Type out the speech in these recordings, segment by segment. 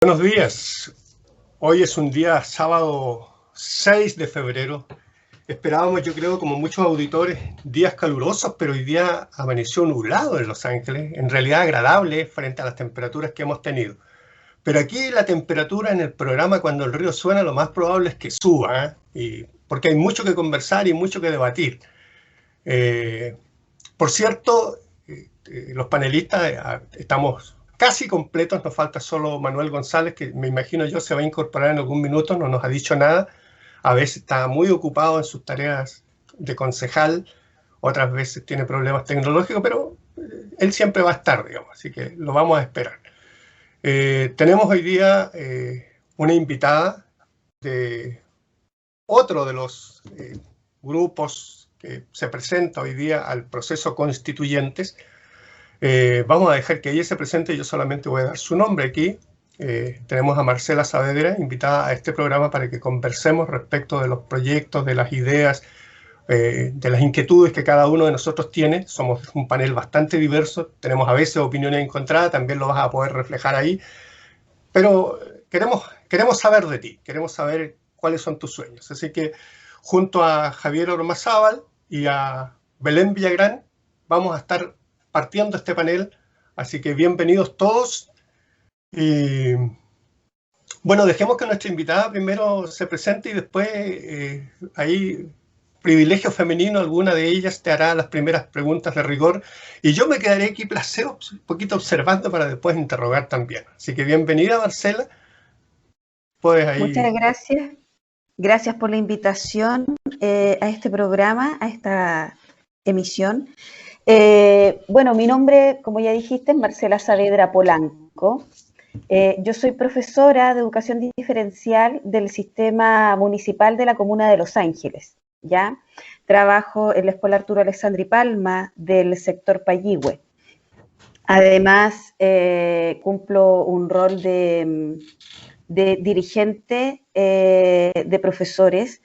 Buenos días. Hoy es un día sábado 6 de febrero. Esperábamos, yo creo, como muchos auditores, días calurosos, pero hoy día amaneció nublado en Los Ángeles, en realidad agradable frente a las temperaturas que hemos tenido. Pero aquí la temperatura en el programa Cuando el río suena, lo más probable es que suba, porque hay mucho que conversar y mucho que debatir. Por cierto, los panelistas estamos casi completos, nos falta solo Manuel González, que me imagino yo se va a incorporar en algún minuto, no nos ha dicho nada. A veces está muy ocupado en sus tareas de concejal, otras veces tiene problemas tecnológicos, pero él siempre va a estar, digamos, así que lo vamos a esperar. Tenemos hoy día una invitada de otro de los grupos que se presenta hoy día al proceso constituyentes. Vamos a dejar que ella se presente, yo solamente voy a dar su nombre aquí. Tenemos a Marcela Saavedra, invitada a este programa para que conversemos respecto de los proyectos, de las ideas, de las inquietudes que cada uno de nosotros tiene. Somos un panel bastante diverso, tenemos a veces opiniones encontradas, también lo vas a poder reflejar ahí, pero queremos saber de ti, queremos saber cuáles son tus sueños. Así que junto a Javier Ormazábal y a Belén Villagrán vamos a estar partiendo este panel, así que bienvenidos todos. Y bueno, dejemos que nuestra invitada primero se presente y después ahí, privilegio femenino, alguna de ellas te hará las primeras preguntas de rigor y yo me quedaré aquí un poquito observando para después interrogar también. Así que bienvenida, Marcela. Puedes ahí. Muchas gracias. Gracias por la invitación a este programa, a esta emisión. Bueno, mi nombre, como ya dijiste, es Marcela Saavedra Polanco. Yo soy profesora de educación diferencial del sistema municipal de la comuna de Los Ángeles, ¿ya? Trabajo en la Escuela Arturo Alessandri Palma del sector Payihue. Además, cumplo un rol de dirigente de profesores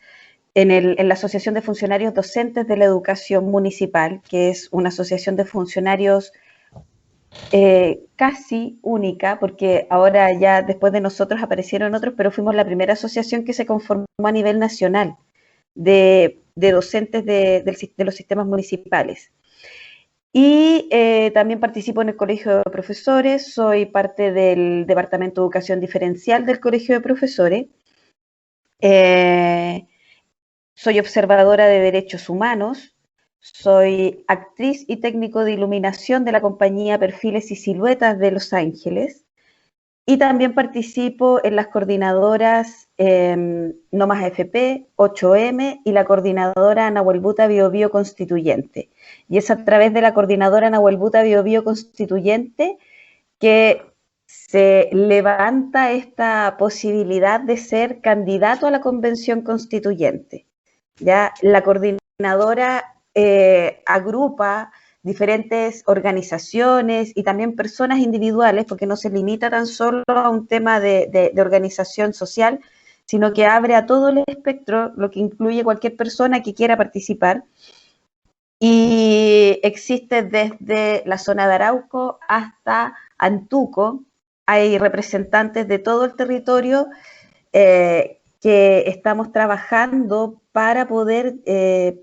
en la Asociación de Funcionarios Docentes de la Educación Municipal, que es una asociación de funcionarios casi única, porque ahora ya después de nosotros aparecieron otros, pero fuimos la primera asociación que se conformó a nivel nacional de docentes de los sistemas municipales. Y también participo en el Colegio de Profesores, soy parte del Departamento de Educación Diferencial del Colegio de Profesores. Soy observadora de derechos humanos, soy actriz y técnico de iluminación de la compañía Perfiles y Siluetas de Los Ángeles y también participo en las coordinadoras No Más AFP, 8M y la coordinadora Nahuel Buta Bio Bio Constituyente. Y es a través de la coordinadora Nahuel Buta Bio Bio Constituyente que se levanta esta posibilidad de ser candidato a la Convención Constituyente. ¿Ya? La coordinadora agrupa diferentes organizaciones y también personas individuales, porque no se limita tan solo a un tema de organización social, sino que abre a todo el espectro, lo que incluye cualquier persona que quiera participar. Y existe desde la zona de Arauco hasta Antuco, hay representantes de todo el territorio que estamos trabajando para poder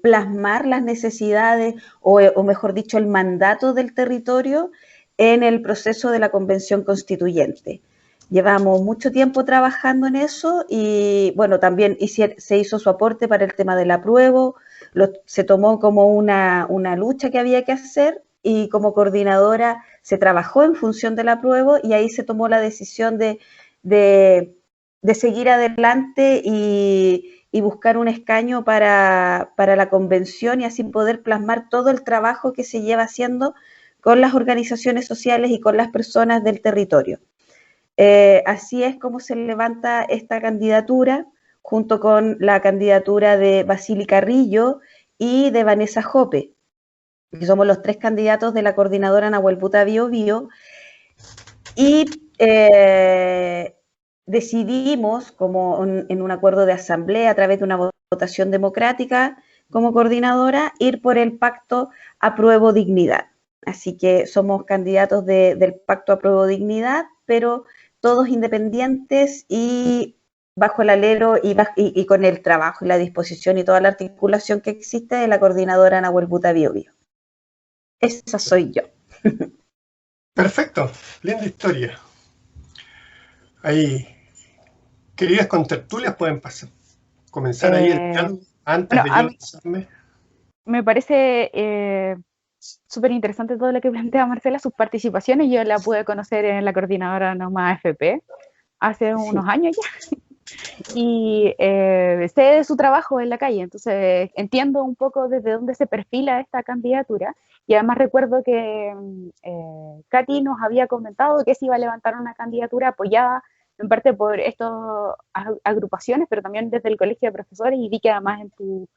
plasmar las necesidades o mejor dicho, el mandato del territorio en el proceso de la Convención Constituyente. Llevamos mucho tiempo trabajando en eso y bueno, también se hizo su aporte para el tema del apruebo, se tomó como una lucha que había que hacer y como coordinadora se trabajó en función del apruebo y ahí se tomó la decisión de seguir adelante y buscar un escaño para la convención y así poder plasmar todo el trabajo que se lleva haciendo con las organizaciones sociales y con las personas del territorio. Así es como se levanta esta candidatura, junto con la candidatura de Basili Carrillo y de Vanessa Jope, que somos los tres candidatos de la coordinadora Nahuel Buta Bio Bio, y decidimos, como en un acuerdo de asamblea, a través de una votación democrática como coordinadora, ir por el pacto Apruebo Dignidad. Así que somos candidatos del pacto Apruebo Dignidad, pero todos independientes y bajo el alero y con el trabajo y la disposición y toda la articulación que existe de la coordinadora Nahuel Buta Bio Bio. Esa soy yo. Perfecto, linda historia. Ahí, queridas contertulias, pueden comenzar ahí el diálogo antes bueno, de yo lanzarme. Me parece súper interesante todo lo que plantea Marcela, sus participaciones. Yo la pude conocer en la coordinadora Noma FP hace unos años ya. Y sé de su trabajo en la calle, entonces entiendo un poco desde dónde se perfila esta candidatura. Y además recuerdo que Katy nos había comentado que se iba a levantar una candidatura apoyada en parte por estas agrupaciones, pero también desde el Colegio de Profesores, y vi que además en tu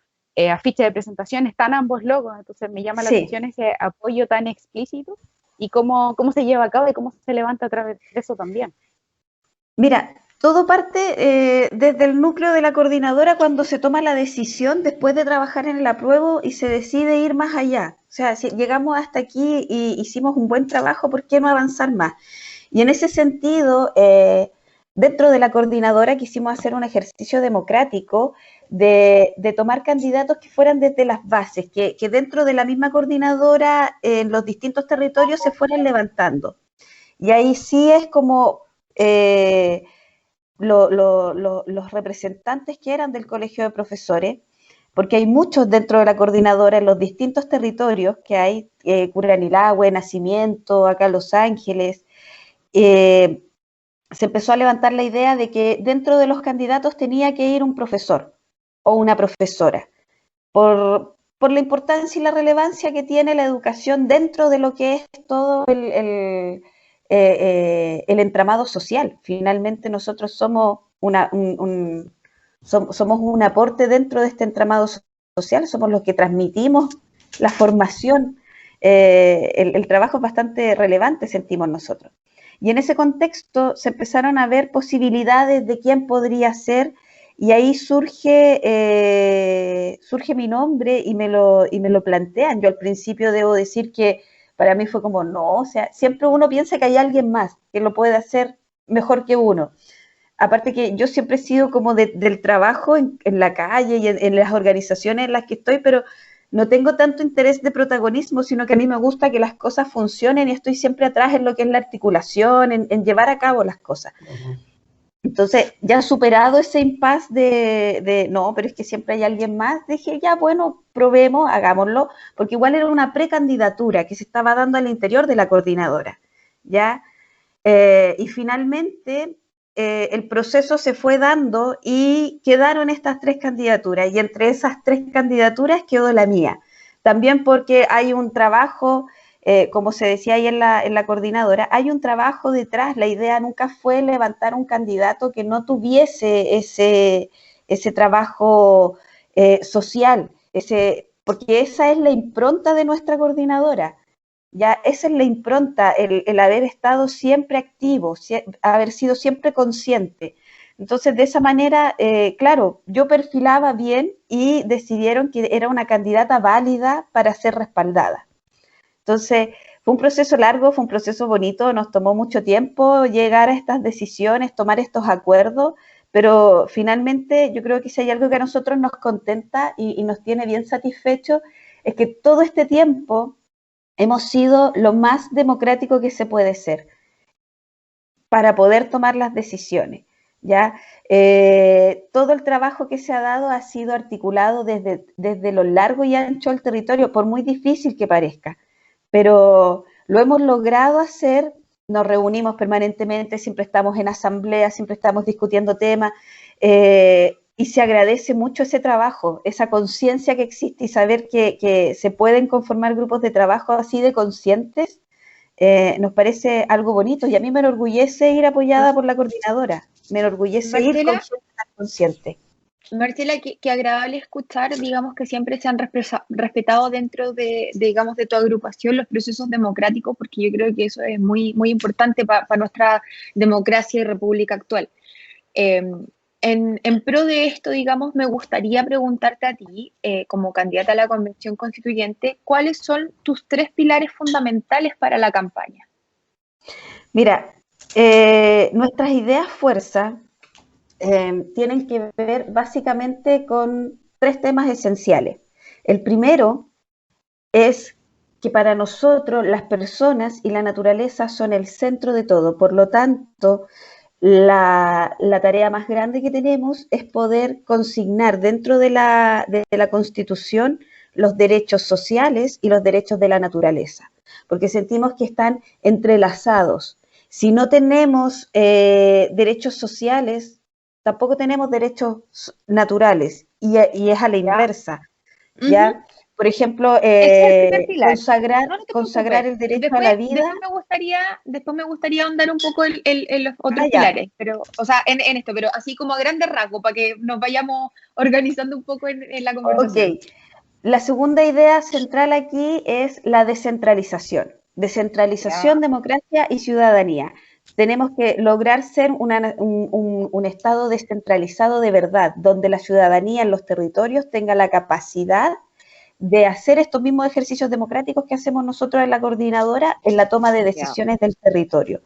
afiche de presentación están ambos logos, entonces me llama la atención ese apoyo tan explícito y cómo se lleva a cabo y cómo se levanta a través de eso también. Mira, todo parte desde el núcleo de la coordinadora cuando se toma la decisión después de trabajar en el apruebo y se decide ir más allá. O sea, si llegamos hasta aquí y hicimos un buen trabajo, ¿por qué no avanzar más? Y en ese sentido, dentro de la coordinadora quisimos hacer un ejercicio democrático de tomar candidatos que fueran desde las bases, que dentro de la misma coordinadora en los distintos territorios se fueran levantando. Y ahí sí es como los representantes que eran del Colegio de Profesores, porque hay muchos dentro de la coordinadora en los distintos territorios que hay, Curanilahue, Nacimiento, acá Los Ángeles. Se empezó a levantar la idea de que dentro de los candidatos tenía que ir un profesor o una profesora, por la importancia y la relevancia que tiene la educación dentro de lo que es todo el entramado social. Finalmente nosotros somos somos un aporte dentro de este entramado social, somos los que transmitimos la formación, el trabajo es bastante relevante, sentimos nosotros. Y en ese contexto se empezaron a ver posibilidades de quién podría ser, y ahí surge mi nombre y me lo plantean. Yo al principio debo decir que para mí fue como, no, o sea, siempre uno piensa que hay alguien más que lo puede hacer mejor que uno. Aparte que yo siempre he sido como del trabajo en la calle y en las organizaciones en las que estoy, pero no tengo tanto interés de protagonismo, sino que a mí me gusta que las cosas funcionen y estoy siempre atrás en lo que es la articulación, en llevar a cabo las cosas. Entonces, ya superado ese impasse de no, pero es que siempre hay alguien más, dije, ya, bueno, probemos, hagámoslo, porque igual era una precandidatura que se estaba dando al interior de la coordinadora, ¿ya? Y finalmente el proceso se fue dando y quedaron estas 3 candidaturas, y entre esas 3 candidaturas quedó la mía. También porque hay un trabajo, como se decía ahí en la coordinadora, hay un trabajo detrás. La idea nunca fue levantar un candidato que no tuviese ese trabajo social, porque esa es la impronta de nuestra coordinadora. Ya esa es la impronta, el haber estado siempre activo, haber sido siempre consciente. Entonces, de esa manera, claro, yo perfilaba bien y decidieron que era una candidata válida para ser respaldada. Entonces, fue un proceso largo, fue un proceso bonito, nos tomó mucho tiempo llegar a estas decisiones, tomar estos acuerdos, pero finalmente yo creo que si hay algo que a nosotros nos contenta y nos tiene bien satisfechos, es que todo este tiempo hemos sido lo más democrático que se puede ser para poder tomar las decisiones. ¿Ya? Todo el trabajo que se ha dado ha sido articulado desde lo largo y ancho del territorio, por muy difícil que parezca, pero lo hemos logrado hacer. Nos reunimos permanentemente, siempre estamos en asamblea, siempre estamos discutiendo temas, y se agradece mucho ese trabajo, esa conciencia que existe, y saber que se pueden conformar grupos de trabajo así de conscientes. Nos parece algo bonito, y a mí me enorgullece ir apoyada por la coordinadora, me enorgullece Marcela, ir con gente tan consciente. Marcela, qué agradable escuchar, digamos, que siempre se han respetado dentro digamos, de tu agrupación los procesos democráticos, porque yo creo que eso es muy, muy importante para nuestra democracia y república actual. En pro de esto, digamos, me gustaría preguntarte a ti, como candidata a la Convención Constituyente, ¿cuáles son tus 3 pilares fundamentales para la campaña? Mira, Nuestras ideas fuerza tienen que ver básicamente con 3 temas esenciales. El primero es que para nosotros las personas y la naturaleza son el centro de todo. Por lo tanto, la tarea más grande que tenemos es poder consignar dentro de la Constitución los derechos sociales y los derechos de la naturaleza, porque sentimos que están entrelazados. Si no tenemos derechos sociales, tampoco tenemos derechos naturales, y es a la inversa, ¿ya? Ujú. Por ejemplo, Ese es el primer pilar. consagrar, No, no te consagrar preocupes. el derecho a la vida. Después me gustaría ahondar un poco en los otros Ya. pilares, pero, o sea, en esto, pero así como a grandes rasgos, para que nos vayamos organizando un poco en la conversación. Ok. La segunda idea central aquí es la descentralización. Descentralización, Ya. democracia y ciudadanía. Tenemos que lograr ser un Estado descentralizado de verdad, donde la ciudadanía en los territorios tenga la capacidad de hacer estos mismos ejercicios democráticos que hacemos nosotros en la coordinadora en la toma de decisiones del territorio.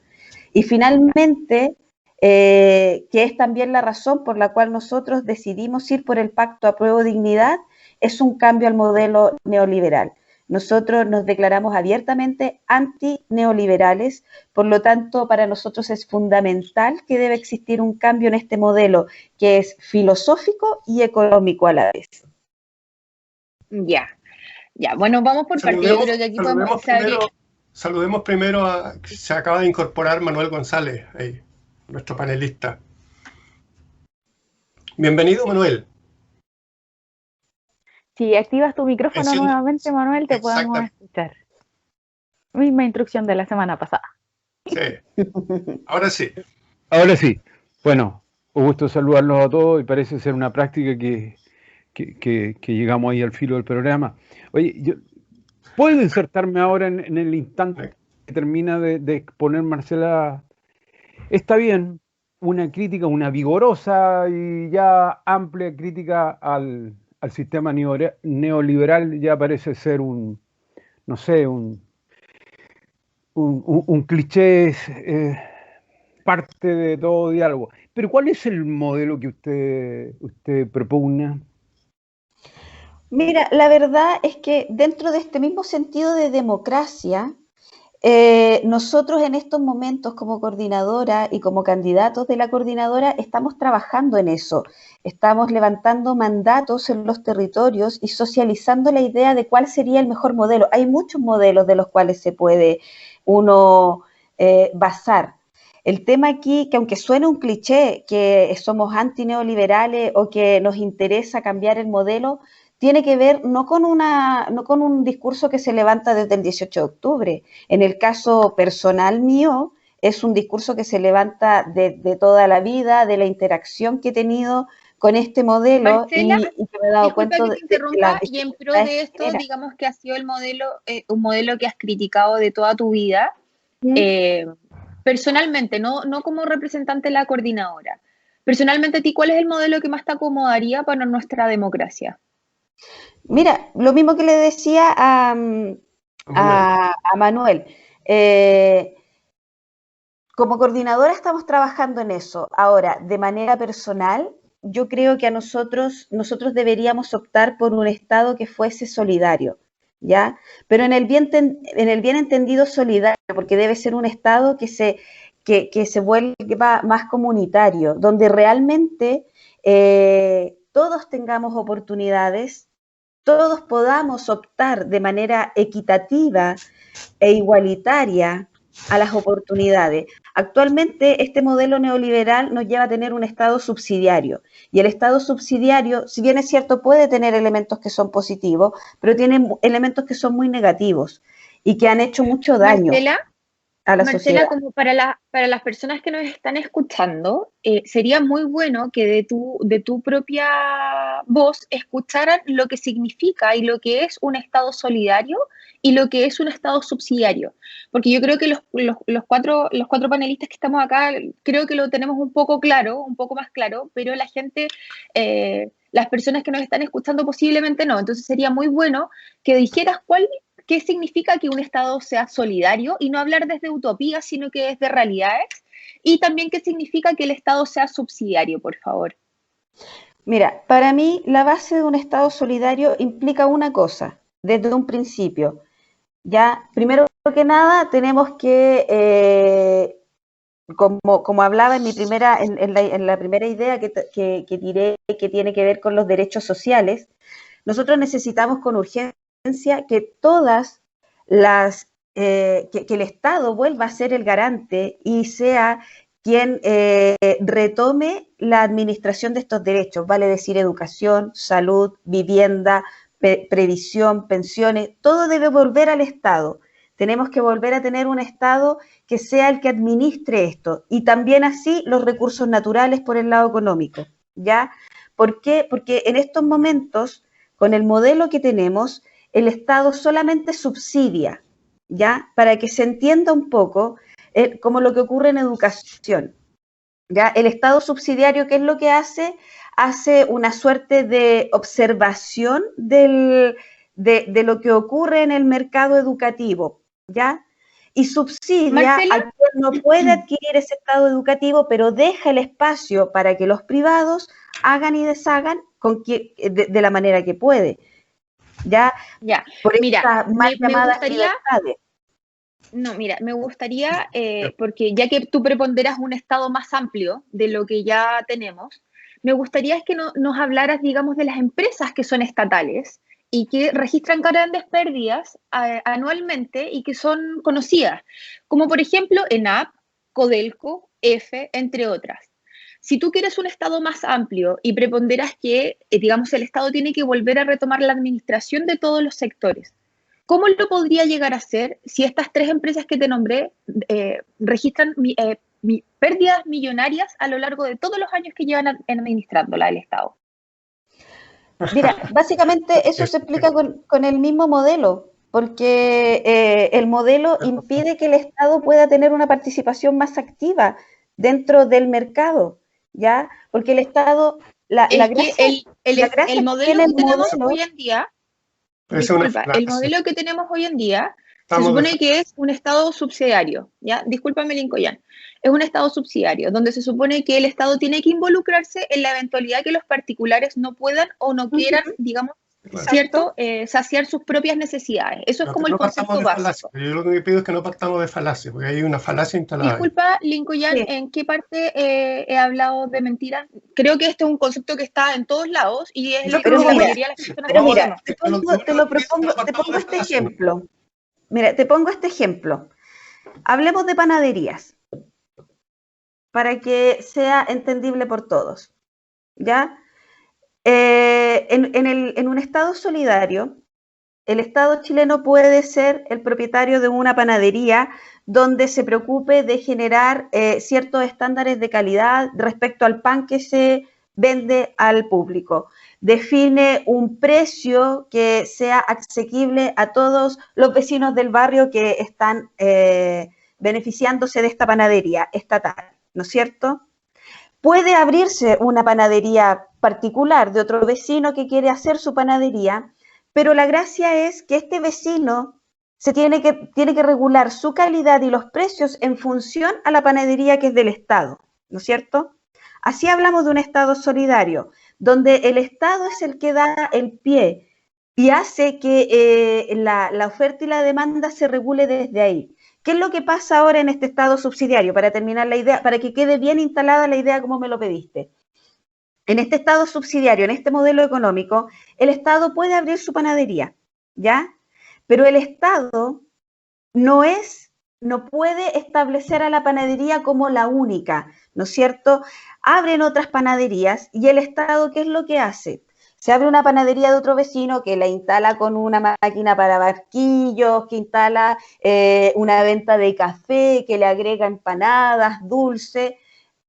Y finalmente, que es también la razón por la cual nosotros decidimos ir por el Pacto Apruebo Dignidad, es un cambio al modelo neoliberal. Nosotros nos declaramos abiertamente anti-neoliberales, por lo tanto, para nosotros es fundamental que debe existir un cambio en este modelo que es filosófico y económico a la vez. Ya, ya. Bueno, vamos por parte. Yo creo que aquí podemos Saludemos primero a, se acaba de incorporar Manuel González, ahí, nuestro panelista. Bienvenido, Manuel. Si activas tu micrófono nuevamente, Manuel, te podemos escuchar. Misma instrucción de la semana pasada. Sí, ahora sí. Ahora sí. Bueno, un gusto saludarlos a todos y parece ser una práctica que llegamos ahí al filo del programa. Oye, ¿puedo insertarme ahora en el instante que termina de exponer Marcela? Está bien, una crítica, una vigorosa y ya amplia crítica al sistema neoliberal ya parece ser un cliché, parte de todo diálogo. Pero ¿cuál es el modelo que usted propugna? Mira, la verdad es que dentro de este mismo sentido de democracia, nosotros en estos momentos como coordinadora y como candidatos de la coordinadora estamos trabajando en eso. Estamos levantando mandatos en los territorios y socializando la idea de cuál sería el mejor modelo. Hay muchos modelos de los cuales se puede uno basar. El tema aquí, que aunque suene un cliché, que somos antineoliberales o que nos interesa cambiar el modelo, tiene que ver no con un discurso que se levanta desde el 18 de octubre. En el caso personal mío, es un discurso que se levanta de toda la vida, de la interacción que he tenido con este modelo. Marcela, y que me he dado cuenta disculpa que te interrumpa, y en pro de esto, era. digamos que ha sido el modelo, un modelo que has criticado de toda tu vida, personalmente, no como representante de la coordinadora. Personalmente, ¿a ti cuál es el modelo que más te acomodaría para nuestra democracia? Mira, lo mismo que le decía a Manuel. Como coordinadora estamos trabajando en eso. Ahora, de manera personal, yo creo que nosotros deberíamos optar por un Estado que fuese solidario, ¿ya? Pero en el bien entendido solidario, porque debe ser un Estado que se vuelva más comunitario, donde realmente todos tengamos oportunidades, todos podamos optar de manera equitativa e igualitaria a las oportunidades. Actualmente este modelo neoliberal nos lleva a tener un Estado subsidiario, y el Estado subsidiario, si bien es cierto, puede tener elementos que son positivos, pero tiene elementos que son muy negativos y que han hecho mucho daño a la sociedad. Como para las personas que nos están escuchando, sería muy bueno que de tu propia voz escucharan lo que significa y lo que es un Estado solidario y lo que es un Estado subsidiario. Porque yo creo que los cuatro panelistas que estamos acá, creo que lo tenemos un poco claro, un poco más claro, pero la gente, las personas que nos están escuchando posiblemente no. Entonces sería muy bueno que dijeras qué significa que un Estado sea solidario y no hablar desde utopías, sino que desde realidades, Y también qué significa que el Estado sea subsidiario, por favor. Mira, para mí la base de un Estado solidario implica una cosa, desde un principio. Ya, primero que nada, tenemos que, como hablaba en la primera idea que tiré, que tiene que ver con los derechos sociales, nosotros necesitamos con urgencia que todas que el Estado vuelva a ser el garante y sea quien retome la administración de estos derechos, vale decir educación, salud, vivienda, previsión, pensiones, todo debe volver al Estado. Tenemos que volver a tener un Estado que sea el que administre esto y también así los recursos naturales por el lado económico, ¿ya? ¿Por qué? Porque en estos momentos, con el modelo que tenemos, el Estado solamente subsidia, ¿ya? Para que se entienda un poco como lo que ocurre en educación, ¿ya? El Estado subsidiario, ¿qué es lo que hace? Hace una suerte de observación de lo que ocurre en el mercado educativo, ¿ya? Y subsidia Marcela, a quien no puede adquirir ese Estado educativo, pero deja el espacio para que los privados hagan y deshagan de la manera que puede, ¿ya? ya, Por mira, estas mal me llamadas gustaría, libertades. no, mira, me gustaría, porque ya que tú preponderas un Estado más amplio de lo que ya tenemos, me gustaría es que nos hablaras, digamos, de las empresas que son estatales y que registran grandes pérdidas anualmente y que son conocidas, como por ejemplo ENAP, Codelco, EFE, entre otras. Si tú quieres un Estado más amplio y preponderas que, digamos, el Estado tiene que volver a retomar la administración de todos los sectores, ¿cómo lo podría llegar a hacer si estas tres empresas que te nombré registran pérdidas millonarias a lo largo de todos los años que llevan administrándola el Estado? Mira, básicamente eso se explica con el mismo modelo, porque el modelo impide que el Estado pueda tener una participación más activa dentro del mercado, ¿ya? Porque el Estado, la gracia el modelo que tenemos hoy en día, disculpa, el frase. modelo que tenemos hoy en día se Estamos supone que es un Estado subsidiario, ¿ya? Discúlpame, Lincoln. Es un Estado subsidiario, donde se supone que el Estado tiene que involucrarse en la eventualidad que los particulares no puedan o no quieran, digamos, ¿cierto? Saciar sus propias necesidades. Eso es como el concepto básico. Yo lo que pido es que no partamos de falacia, porque hay una falacia instalada. Disculpa, Lincoln, Sí. ¿en qué parte he hablado de mentiras? Creo que este es un concepto que está en todos lados y es lo que la mayoría de las personas Pero mira, conocen. te pongo este ejemplo. Mira, te pongo este ejemplo. Hablemos de panaderías, para que sea entendible por todos, ¿ya? En un Estado solidario, el Estado chileno puede ser el propietario de una panadería donde se preocupe de generar ciertos estándares de calidad respecto al pan que se vende al público. Define un precio que sea asequible a todos los vecinos del barrio que están beneficiándose de esta panadería estatal, ¿no es cierto? Puede abrirse una panadería particular de otro vecino que quiere hacer su panadería, pero la gracia es que este vecino tiene que regular su calidad y los precios en función a la panadería que es del Estado, ¿no es cierto? Así hablamos de un Estado solidario, donde el Estado es el que da el pie y hace que la oferta y la demanda se regule desde ahí. ¿Qué es lo que pasa ahora en este Estado subsidiario? Para terminar la idea, para que quede bien instalada la idea como me lo pediste. En este Estado subsidiario, en este modelo económico, el Estado puede abrir su panadería, ¿ya? Pero el Estado no puede establecer a la panadería como la única, ¿no es cierto? Abren otras panaderías y el Estado, ¿qué es lo que hace? Se abre una panadería de otro vecino que la instala con una máquina para barquillos, que instala una venta de café, que le agrega empanadas, dulce.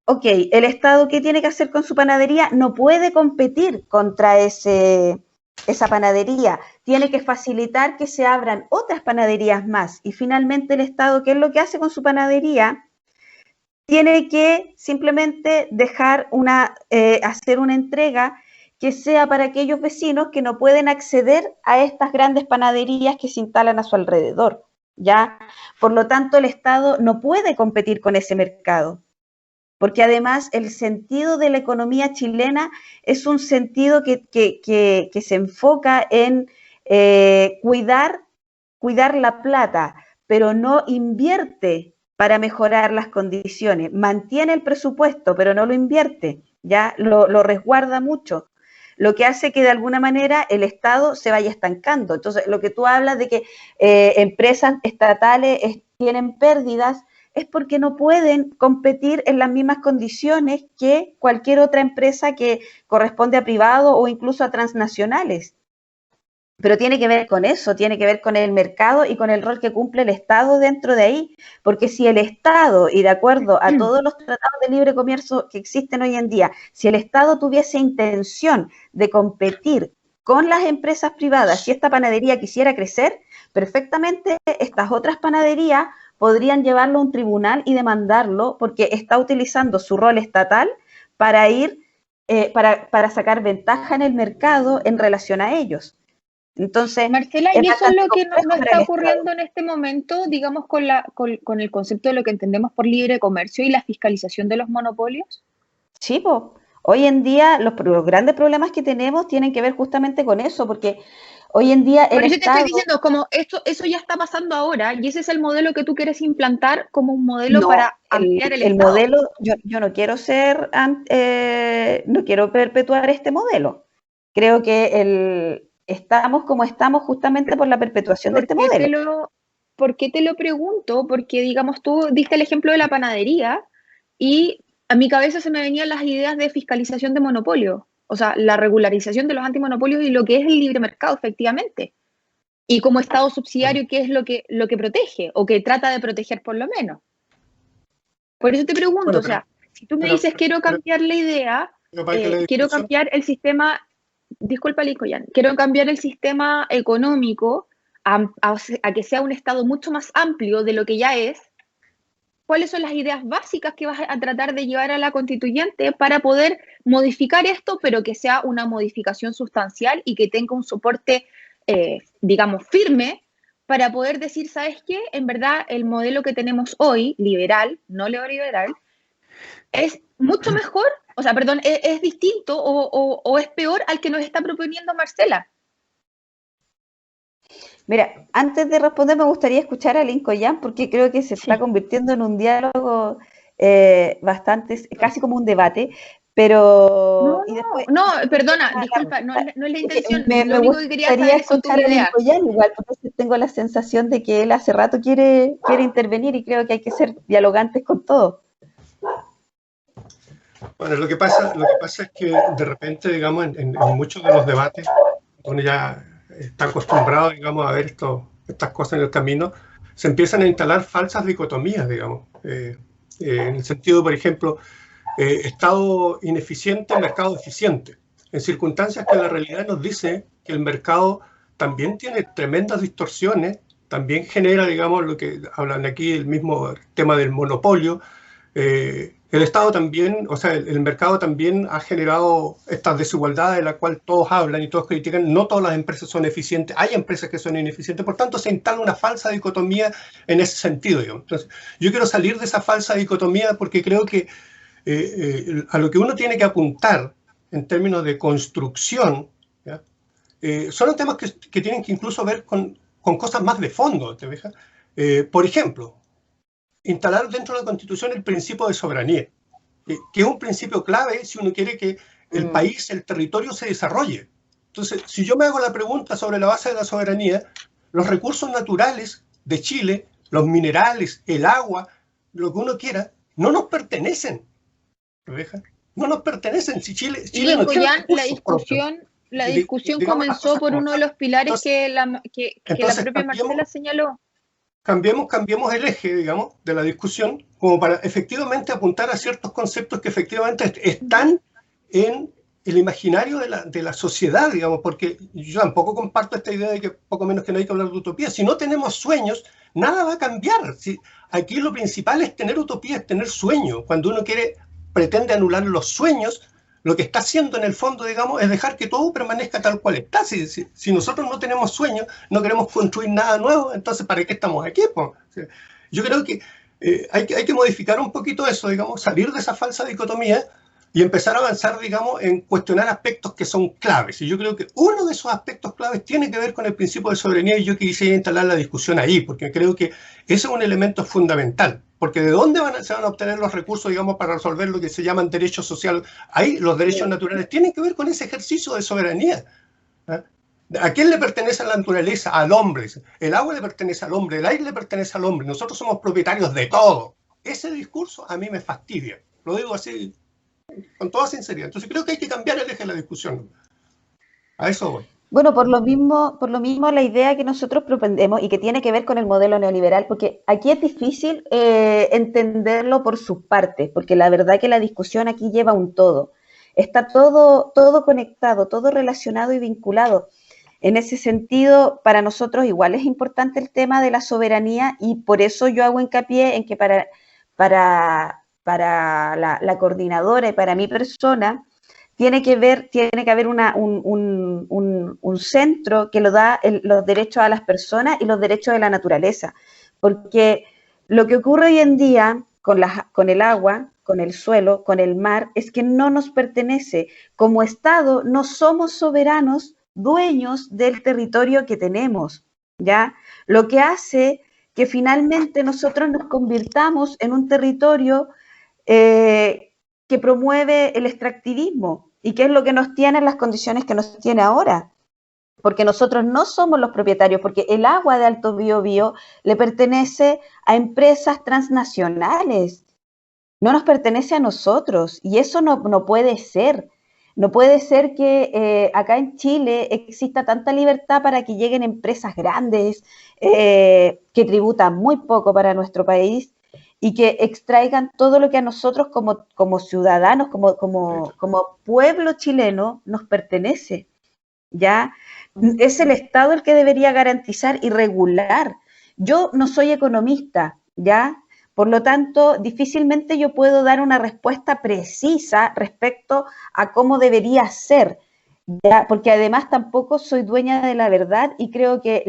Ok, el Estado, ¿qué tiene que hacer con su panadería? No puede competir contra esa panadería. Tiene que facilitar que se abran otras panaderías más. Y finalmente el Estado, ¿qué es lo que hace con su panadería? Tiene que simplemente hacer una entrega que sea para aquellos vecinos que no pueden acceder a estas grandes panaderías que se instalan a su alrededor, ¿ya? Por lo tanto, el Estado no puede competir con ese mercado, porque además el sentido de la economía chilena es un sentido que se enfoca en cuidar la plata, pero no invierte para mejorar las condiciones. Mantiene el presupuesto, pero no lo invierte, ya lo resguarda mucho, lo que hace que de alguna manera el Estado se vaya estancando. Entonces, lo que tú hablas de que empresas estatales tienen pérdidas, es porque no pueden competir en las mismas condiciones que cualquier otra empresa que corresponde a privado o incluso a transnacionales. Pero tiene que ver con eso, tiene que ver con el mercado y con el rol que cumple el Estado dentro de ahí, porque si el Estado, y de acuerdo a todos los tratados de libre comercio que existen hoy en día, si el Estado tuviese intención de competir con las empresas privadas, si esta panadería quisiera crecer, perfectamente estas otras panaderías podrían llevarlo a un tribunal y demandarlo porque está utilizando su rol estatal para para sacar ventaja en el mercado en relación a ellos. Entonces, Marcela, y eso es lo que nos está ocurriendo en este momento, digamos, con el concepto de lo que entendemos por libre comercio y la fiscalización de los monopolios. Sí, pues, hoy en día los grandes problemas que tenemos tienen que ver justamente con eso, porque hoy en día Por eso te estoy diciendo, como eso ya está pasando ahora, y ese es el modelo que tú quieres implantar como un modelo para ampliar el Estado. Modelo, yo no quiero no quiero perpetuar este modelo. Creo que estamos como estamos justamente por la perpetuación de este modelo. ¿Por qué te lo pregunto? Porque, digamos, tú diste el ejemplo de la panadería y a mi cabeza se me venían las ideas de fiscalización de monopolio, o sea, la regularización de los antimonopolios y lo que es el libre mercado, efectivamente. Y como Estado subsidiario, ¿qué es lo que protege o que trata de proteger por lo menos? Por eso te pregunto, bueno, o sea, si tú me dices quiero cambiar la idea, quiero cambiar el sistema, disculpa, Licoyan, quiero cambiar el sistema económico a que sea un Estado mucho más amplio de lo que ya es, ¿cuáles son las ideas básicas que vas a tratar de llevar a la constituyente para poder modificar esto, pero que sea una modificación sustancial y que tenga un soporte, digamos, firme para poder decir, ¿sabes qué? En verdad, el modelo que tenemos hoy, liberal, no neoliberal, es mucho mejor, o sea, perdón, es distinto o es peor al que nos está proponiendo Marcela. Mira, antes de responder me gustaría escuchar a Licoyan porque creo que se está convirtiendo en un diálogo bastante, casi como un debate, pero... Perdona, disculpa, no es la intención, lo único que quería saber es tu idea. Igual, porque tengo la sensación de que él hace rato quiere intervenir y creo que hay que ser dialogantes con todo. Bueno, lo que pasa es que de repente, digamos, en muchos de los debates, uno ya está acostumbrado, digamos, a ver estas cosas en el camino, se empiezan a instalar falsas dicotomías, digamos, en el sentido, por ejemplo, Estado ineficiente, mercado eficiente, en circunstancias que la realidad nos dice que el mercado también tiene tremendas distorsiones, también genera, digamos, lo que hablan aquí, el mismo tema del monopolio. El Estado también, o sea, el mercado también ha generado estas desigualdades de las cuales todos hablan y todos critican. No todas las empresas son eficientes, hay empresas que son ineficientes, por tanto se instala una falsa dicotomía en ese sentido, digamos. Entonces, yo quiero salir de esa falsa dicotomía porque creo que a lo que uno tiene que apuntar en términos de construcción, ¿ya? Son los temas que tienen que incluso ver con cosas más de fondo, ¿te fijas? Por ejemplo, instalar dentro de la Constitución el principio de soberanía, que es un principio clave si uno quiere que el país, el territorio se desarrolle. Entonces, si yo me hago la pregunta sobre la base de la soberanía, los recursos naturales de Chile, los minerales, el agua, lo que uno quiera, no nos pertenecen. No nos pertenecen. Si Chile no tiene la discusión comenzó por uno de los pilares. Entonces, que la propia Marcela señaló. Cambiemos el eje, digamos, de la discusión como para efectivamente apuntar a ciertos conceptos que efectivamente están en el imaginario de la sociedad, digamos, porque yo tampoco comparto esta idea de que poco menos que no hay que hablar de utopía. Si no tenemos sueños, nada va a cambiar. Aquí lo principal es tener utopía, es tener sueños. Cuando uno pretende anular los sueños, lo que está haciendo en el fondo, digamos, es dejar que todo permanezca tal cual está. Si nosotros no tenemos sueños, no queremos construir nada nuevo, entonces ¿para qué estamos aquí? O sea, yo creo que hay que modificar un poquito eso, digamos, salir de esa falsa dicotomía y empezar a avanzar, digamos, en cuestionar aspectos que son claves. Y yo creo que uno de esos aspectos claves tiene que ver con el principio de soberanía, y yo quisiera instalar la discusión ahí, porque creo que ese es un elemento fundamental. Porque ¿de dónde se van a obtener los recursos, digamos, para resolver lo que se llaman derechos sociales? Ahí los derechos naturales tienen que ver con ese ejercicio de soberanía. ¿Eh? ¿A quién le pertenece la naturaleza? Al hombre. El agua le pertenece al hombre, el aire le pertenece al hombre. Nosotros somos propietarios de todo. Ese discurso a mí me fastidia. Lo digo así con toda sinceridad. Entonces creo que hay que cambiar el eje de la discusión. A eso voy. Bueno, por lo mismo la idea que nosotros propendemos y que tiene que ver con el modelo neoliberal, porque aquí es difícil entenderlo por sus partes, porque la verdad que la discusión aquí lleva un todo. Está todo conectado, todo relacionado y vinculado. En ese sentido, para nosotros igual es importante el tema de la soberanía, y por eso yo hago hincapié en que para la coordinadora y para mi persona, tiene que haber un centro que lo da los derechos a las personas y los derechos de la naturaleza. Porque lo que ocurre hoy en día con el agua, con el suelo, con el mar, es que no nos pertenece. Como Estado no somos soberanos, dueños del territorio que tenemos, ¿ya? Lo que hace que finalmente nosotros nos convirtamos en un territorio que promueve el extractivismo, y que es lo que nos tiene en las condiciones que nos tiene ahora, porque nosotros no somos los propietarios, porque el agua de Alto Biobío le pertenece a empresas transnacionales, no nos pertenece a nosotros, y eso no puede ser. No puede ser que acá en Chile exista tanta libertad para que lleguen empresas grandes que tributan muy poco para nuestro país y que extraigan todo lo que a nosotros como ciudadanos, como pueblo chileno nos pertenece, ¿ya? Es el Estado el que debería garantizar y regular. Yo no soy economista, ¿ya? Por lo tanto, difícilmente yo puedo dar una respuesta precisa respecto a cómo debería ser, ¿ya? Porque además tampoco soy dueña de la verdad, y creo que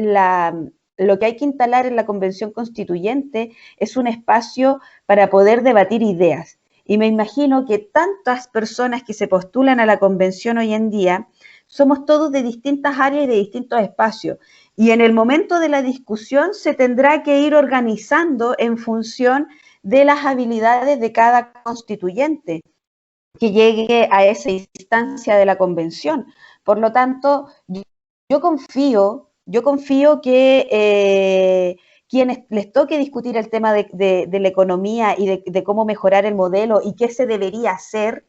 lo que hay que instalar en la Convención Constituyente es un espacio para poder debatir ideas. Y me imagino que tantas personas que se postulan a la Convención hoy en día somos todos de distintas áreas y de distintos espacios. Y en el momento de la discusión se tendrá que ir organizando en función de las habilidades de cada constituyente que llegue a esa instancia de la convención. Por lo tanto, yo confío que quienes les toque discutir el tema de la economía y de cómo mejorar el modelo y qué se debería hacer,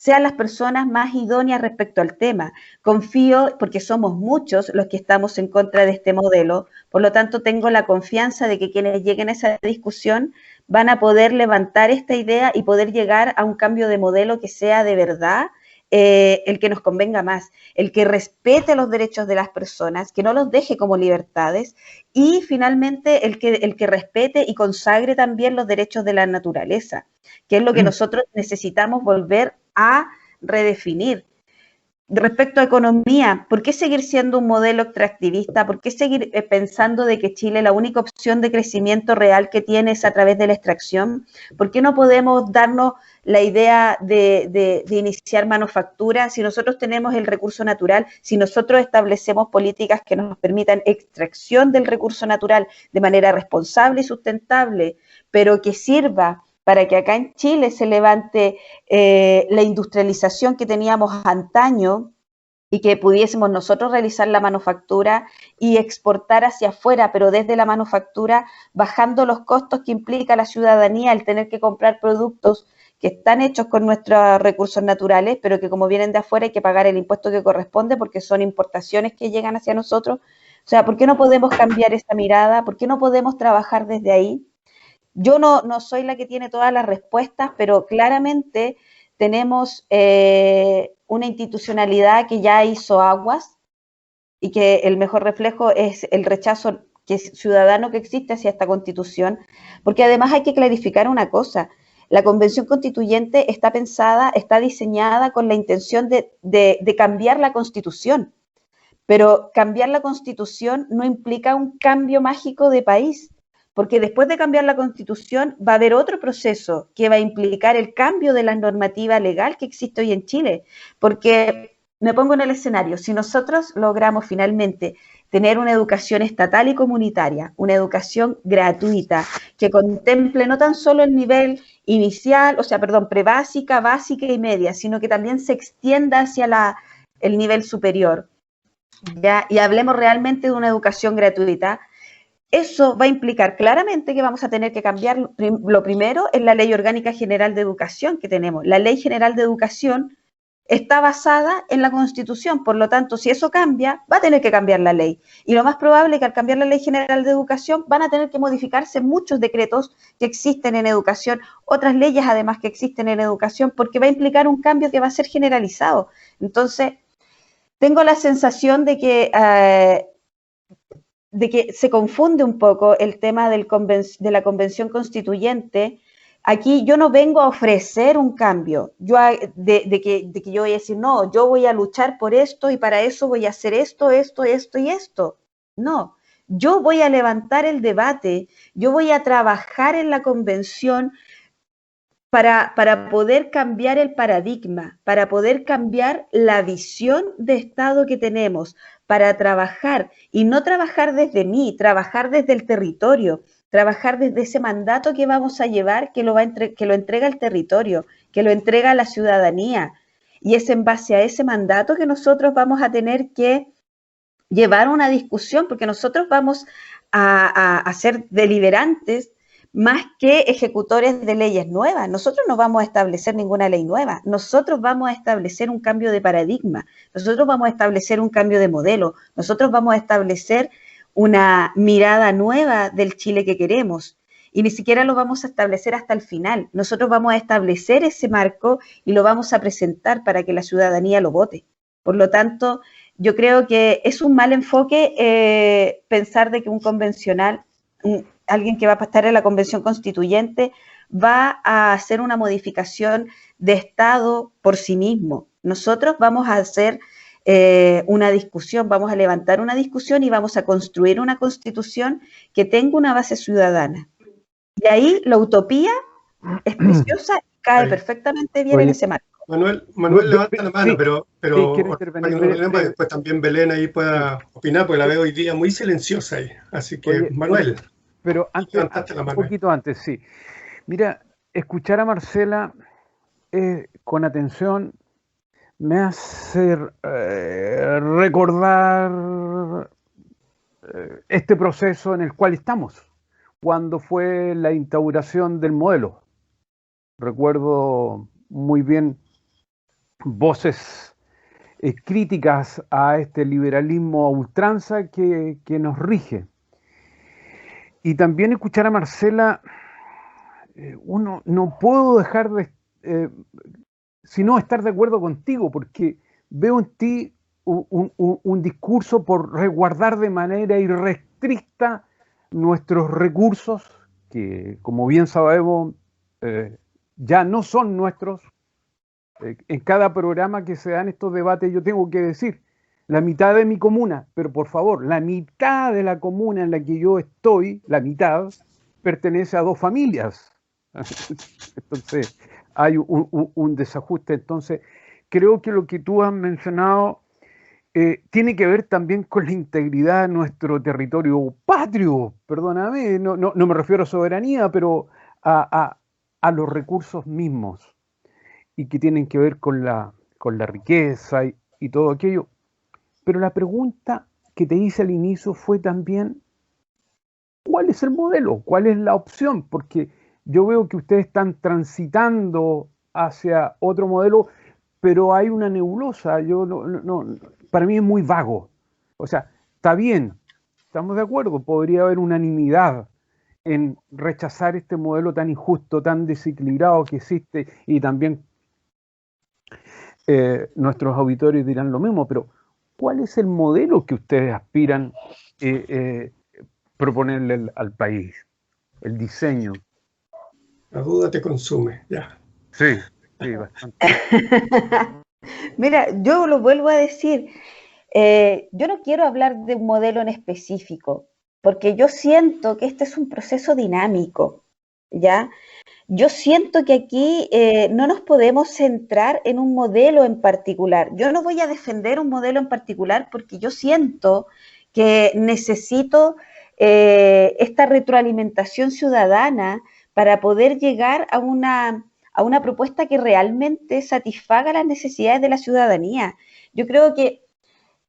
sean las personas más idóneas respecto al tema. Confío, porque somos muchos los que estamos en contra de este modelo, por lo tanto tengo la confianza de que quienes lleguen a esa discusión van a poder levantar esta idea y poder llegar a un cambio de modelo que sea de verdad el que nos convenga más, el que respete los derechos de las personas, que no los deje como libertades, y finalmente el que respete y consagre también los derechos de la naturaleza, que es lo que nosotros necesitamos volver a redefinir. Respecto a economía, ¿por qué seguir siendo un modelo extractivista? ¿Por qué seguir pensando de que Chile la única opción de crecimiento real que tiene es a través de la extracción? ¿Por qué no podemos darnos la idea de iniciar manufactura si nosotros tenemos el recurso natural, si nosotros establecemos políticas que nos permitan extracción del recurso natural de manera responsable y sustentable, pero que sirva para que acá en Chile se levante la industrialización que teníamos antaño y que pudiésemos nosotros realizar la manufactura y exportar hacia afuera, pero desde la manufactura bajando los costos que implica la ciudadanía el tener que comprar productos que están hechos con nuestros recursos naturales, pero que como vienen de afuera hay que pagar el impuesto que corresponde porque son importaciones que llegan hacia nosotros. O sea, ¿por qué no podemos cambiar esta mirada? ¿Por qué no podemos trabajar desde ahí? Yo no soy la que tiene todas las respuestas, pero claramente tenemos una institucionalidad que ya hizo aguas y que el mejor reflejo es el rechazo ciudadano que existe hacia esta Constitución, porque además hay que clarificar una cosa. La Convención Constituyente está pensada, está diseñada con la intención de cambiar la Constitución, pero cambiar la Constitución no implica un cambio mágico de país, porque después de cambiar la Constitución va a haber otro proceso que va a implicar el cambio de la normativa legal que existe hoy en Chile, porque me pongo en el escenario, si nosotros logramos finalmente tener una educación estatal y comunitaria, una educación gratuita, que contemple no tan solo el nivel inicial, o sea, perdón, prebásica, básica y media, sino que también se extienda hacia el nivel superior, ¿ya? Y hablemos realmente de una educación gratuita. Eso va a implicar claramente que vamos a tener que cambiar, lo primero es la Ley Orgánica General de Educación que tenemos. La Ley General de Educación está basada en la Constitución, por lo tanto, si eso cambia, va a tener que cambiar la ley. Y lo más probable es que al cambiar la Ley General de Educación van a tener que modificarse muchos decretos que existen en educación, otras leyes además que existen en educación, porque va a implicar un cambio que va a ser generalizado. Entonces, tengo la sensación de que se confunde un poco el tema de la Convención Constituyente. Aquí yo no vengo a ofrecer un cambio, de que yo voy a decir, no, yo voy a luchar por esto y para eso voy a hacer esto, esto, esto y esto. No, yo voy a levantar el debate, yo voy a trabajar en la convención para poder cambiar el paradigma, para poder cambiar la visión de Estado que tenemos, para trabajar, y no trabajar desde mí, trabajar desde el territorio, trabajar desde ese mandato que vamos a llevar, que lo entrega el territorio, que lo entrega la ciudadanía. Y es en base a ese mandato que nosotros vamos a tener que llevar una discusión, porque nosotros vamos a ser deliberantes más que ejecutores de leyes nuevas. Nosotros no vamos a establecer ninguna ley nueva, nosotros vamos a establecer un cambio de paradigma, nosotros vamos a establecer un cambio de modelo, nosotros vamos a establecer una mirada nueva del Chile que queremos. Y ni siquiera lo vamos a establecer hasta el final. Nosotros vamos a establecer ese marco y lo vamos a presentar para que la ciudadanía lo vote. Por lo tanto, yo creo que es un mal enfoque pensar de que un convencional, alguien que va a estar en la Convención Constituyente, va a hacer una modificación de Estado por sí mismo. Nosotros vamos a hacer una discusión, vamos a levantar una discusión y vamos a construir una constitución que tenga una base ciudadana. Y ahí la utopía es preciosa y cae perfectamente bien en ese marco. Manuel levanta la mano, pero para que no problema, después también Belén ahí pueda opinar, porque la veo hoy día muy silenciosa ahí. Así que, Manuel. Pero antes, un poquito antes, sí. Mira, escuchar a Marcela con atención me hace recordar este proceso en el cual estamos, cuando fue la instauración del modelo. Recuerdo muy bien voces críticas a este liberalismo a ultranza que nos rige. Y también escuchar a Marcela, uno no puedo dejar de sino estar de acuerdo contigo, porque veo en ti un discurso por resguardar de manera irrestricta nuestros recursos, que como bien sabemos ya no son nuestros. En cada programa que se dan estos debates yo tengo que decir, la mitad de mi comuna, pero por favor, la mitad de la comuna en la que yo estoy, la mitad, pertenece a 2 familias. Entonces, hay un desajuste. Entonces, creo que lo que tú has mencionado tiene que ver también con la integridad de nuestro territorio patrio. Perdóname, no me refiero a soberanía, pero a los recursos mismos, y que tienen que ver con la riqueza y todo aquello. Pero la pregunta que te hice al inicio fue también, ¿cuál es el modelo? ¿Cuál es la opción? Porque yo veo que ustedes están transitando hacia otro modelo, pero hay una nebulosa. Para mí es muy vago. O sea, está bien, estamos de acuerdo, podría haber unanimidad en rechazar este modelo tan injusto, tan desequilibrado que existe, y también nuestros auditores dirán lo mismo, pero ¿cuál es el modelo que ustedes aspiran proponerle al país? El diseño. La duda te consume, ya. Sí, sí, bastante. Mira, yo lo vuelvo a decir, yo no quiero hablar de un modelo en específico, porque yo siento que este es un proceso dinámico, ¿ya? Yo siento que aquí no nos podemos centrar en un modelo en particular. Yo no voy a defender un modelo en particular porque yo siento que necesito esta retroalimentación ciudadana para poder llegar a una propuesta que realmente satisfaga las necesidades de la ciudadanía. Yo creo que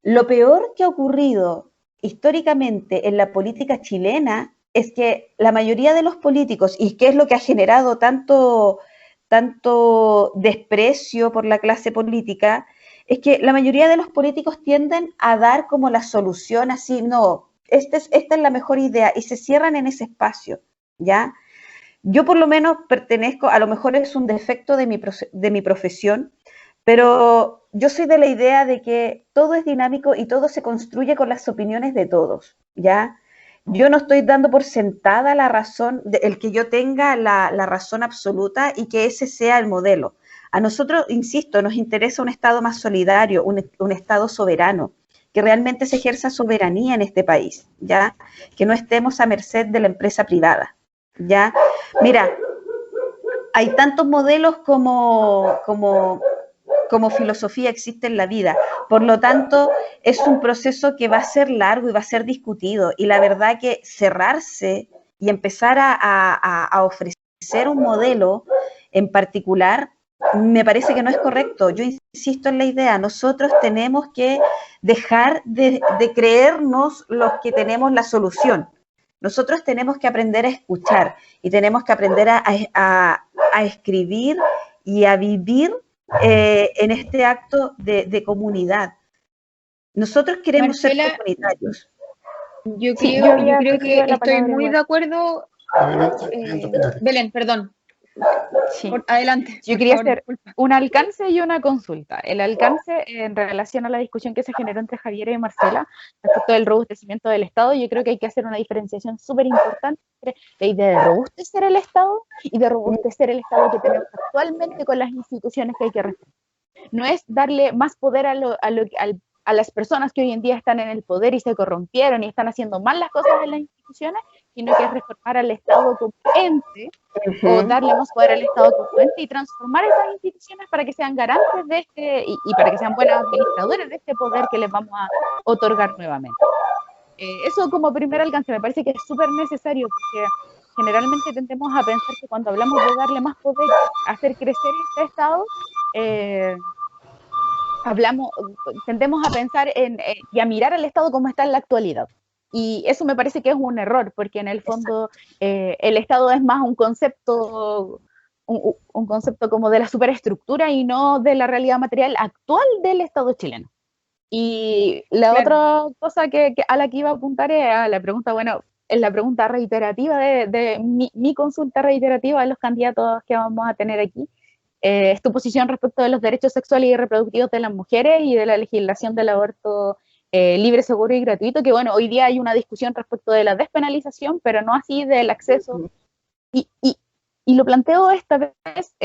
lo peor que ha ocurrido históricamente en la política chilena es que la mayoría de los políticos, y que es lo que ha generado tanto desprecio por la clase política, es que la mayoría de los políticos tienden a dar como la solución así, no, esta es la mejor idea, y se cierran en ese espacio, ¿ya? Yo por lo menos pertenezco, a lo mejor es un defecto de mi profesión, pero yo soy de la idea de que todo es dinámico y todo se construye con las opiniones de todos, ¿ya? Yo no estoy dando por sentada la razón, el que yo tenga la razón absoluta y que ese sea el modelo. A nosotros, insisto, nos interesa un Estado más solidario, un Estado soberano, que realmente se ejerza soberanía en este país, ¿ya? Que no estemos a merced de la empresa privada, ¿ya? Mira, hay tantos modelos como filosofía existe en la vida. Por lo tanto, es un proceso que va a ser largo y va a ser discutido. Y la verdad que cerrarse y empezar a ofrecer un modelo en particular, me parece que no es correcto. Yo insisto en la idea, nosotros tenemos que dejar de creernos los que tenemos la solución. Nosotros tenemos que aprender a escuchar y tenemos que aprender a escribir y a vivir en este acto de comunidad. Nosotros queremos Marcela, ser comunitarios. Yo Sí, creo, había yo creo que pedido la estoy palabra muy igual. de acuerdo. Belén, perdón. Sí. Adelante. Yo por quería favor, hacer disculpa. un alcance y una consulta. El alcance en relación a la discusión que se generó entre Javier y Marcela respecto del robustecimiento del Estado, yo creo que hay que hacer una diferenciación súper importante entre la idea de robustecer el Estado y de robustecer el Estado que tenemos actualmente con las instituciones que hay que respetar. No es darle más poder a las personas que hoy en día están en el poder y se corrompieron y están haciendo mal las cosas en las instituciones, sino que es reformar al Estado como ente o darle más poder al Estado como ente y transformar esas instituciones para que sean garantes de este y para que sean buenos administradores de este poder que les vamos a otorgar nuevamente. Eso como primer alcance me parece que es súper necesario porque generalmente tendemos a pensar que cuando hablamos de darle más poder, hacer crecer este Estado, tendemos a pensar y a mirar al Estado como está en la actualidad. Y eso me parece que es un error, porque en el fondo el Estado es más un concepto como de la superestructura y no de la realidad material actual del Estado chileno. Y la otra cosa a la que iba a apuntar es a la pregunta, bueno, en la pregunta reiterativa de mi consulta reiterativa a los candidatos que vamos a tener aquí, es tu posición respecto de los derechos sexuales y reproductivos de las mujeres y de la legislación del aborto libre, seguro y gratuito, que bueno, hoy día hay una discusión respecto de la despenalización, pero no así del acceso. Y lo planteo esta vez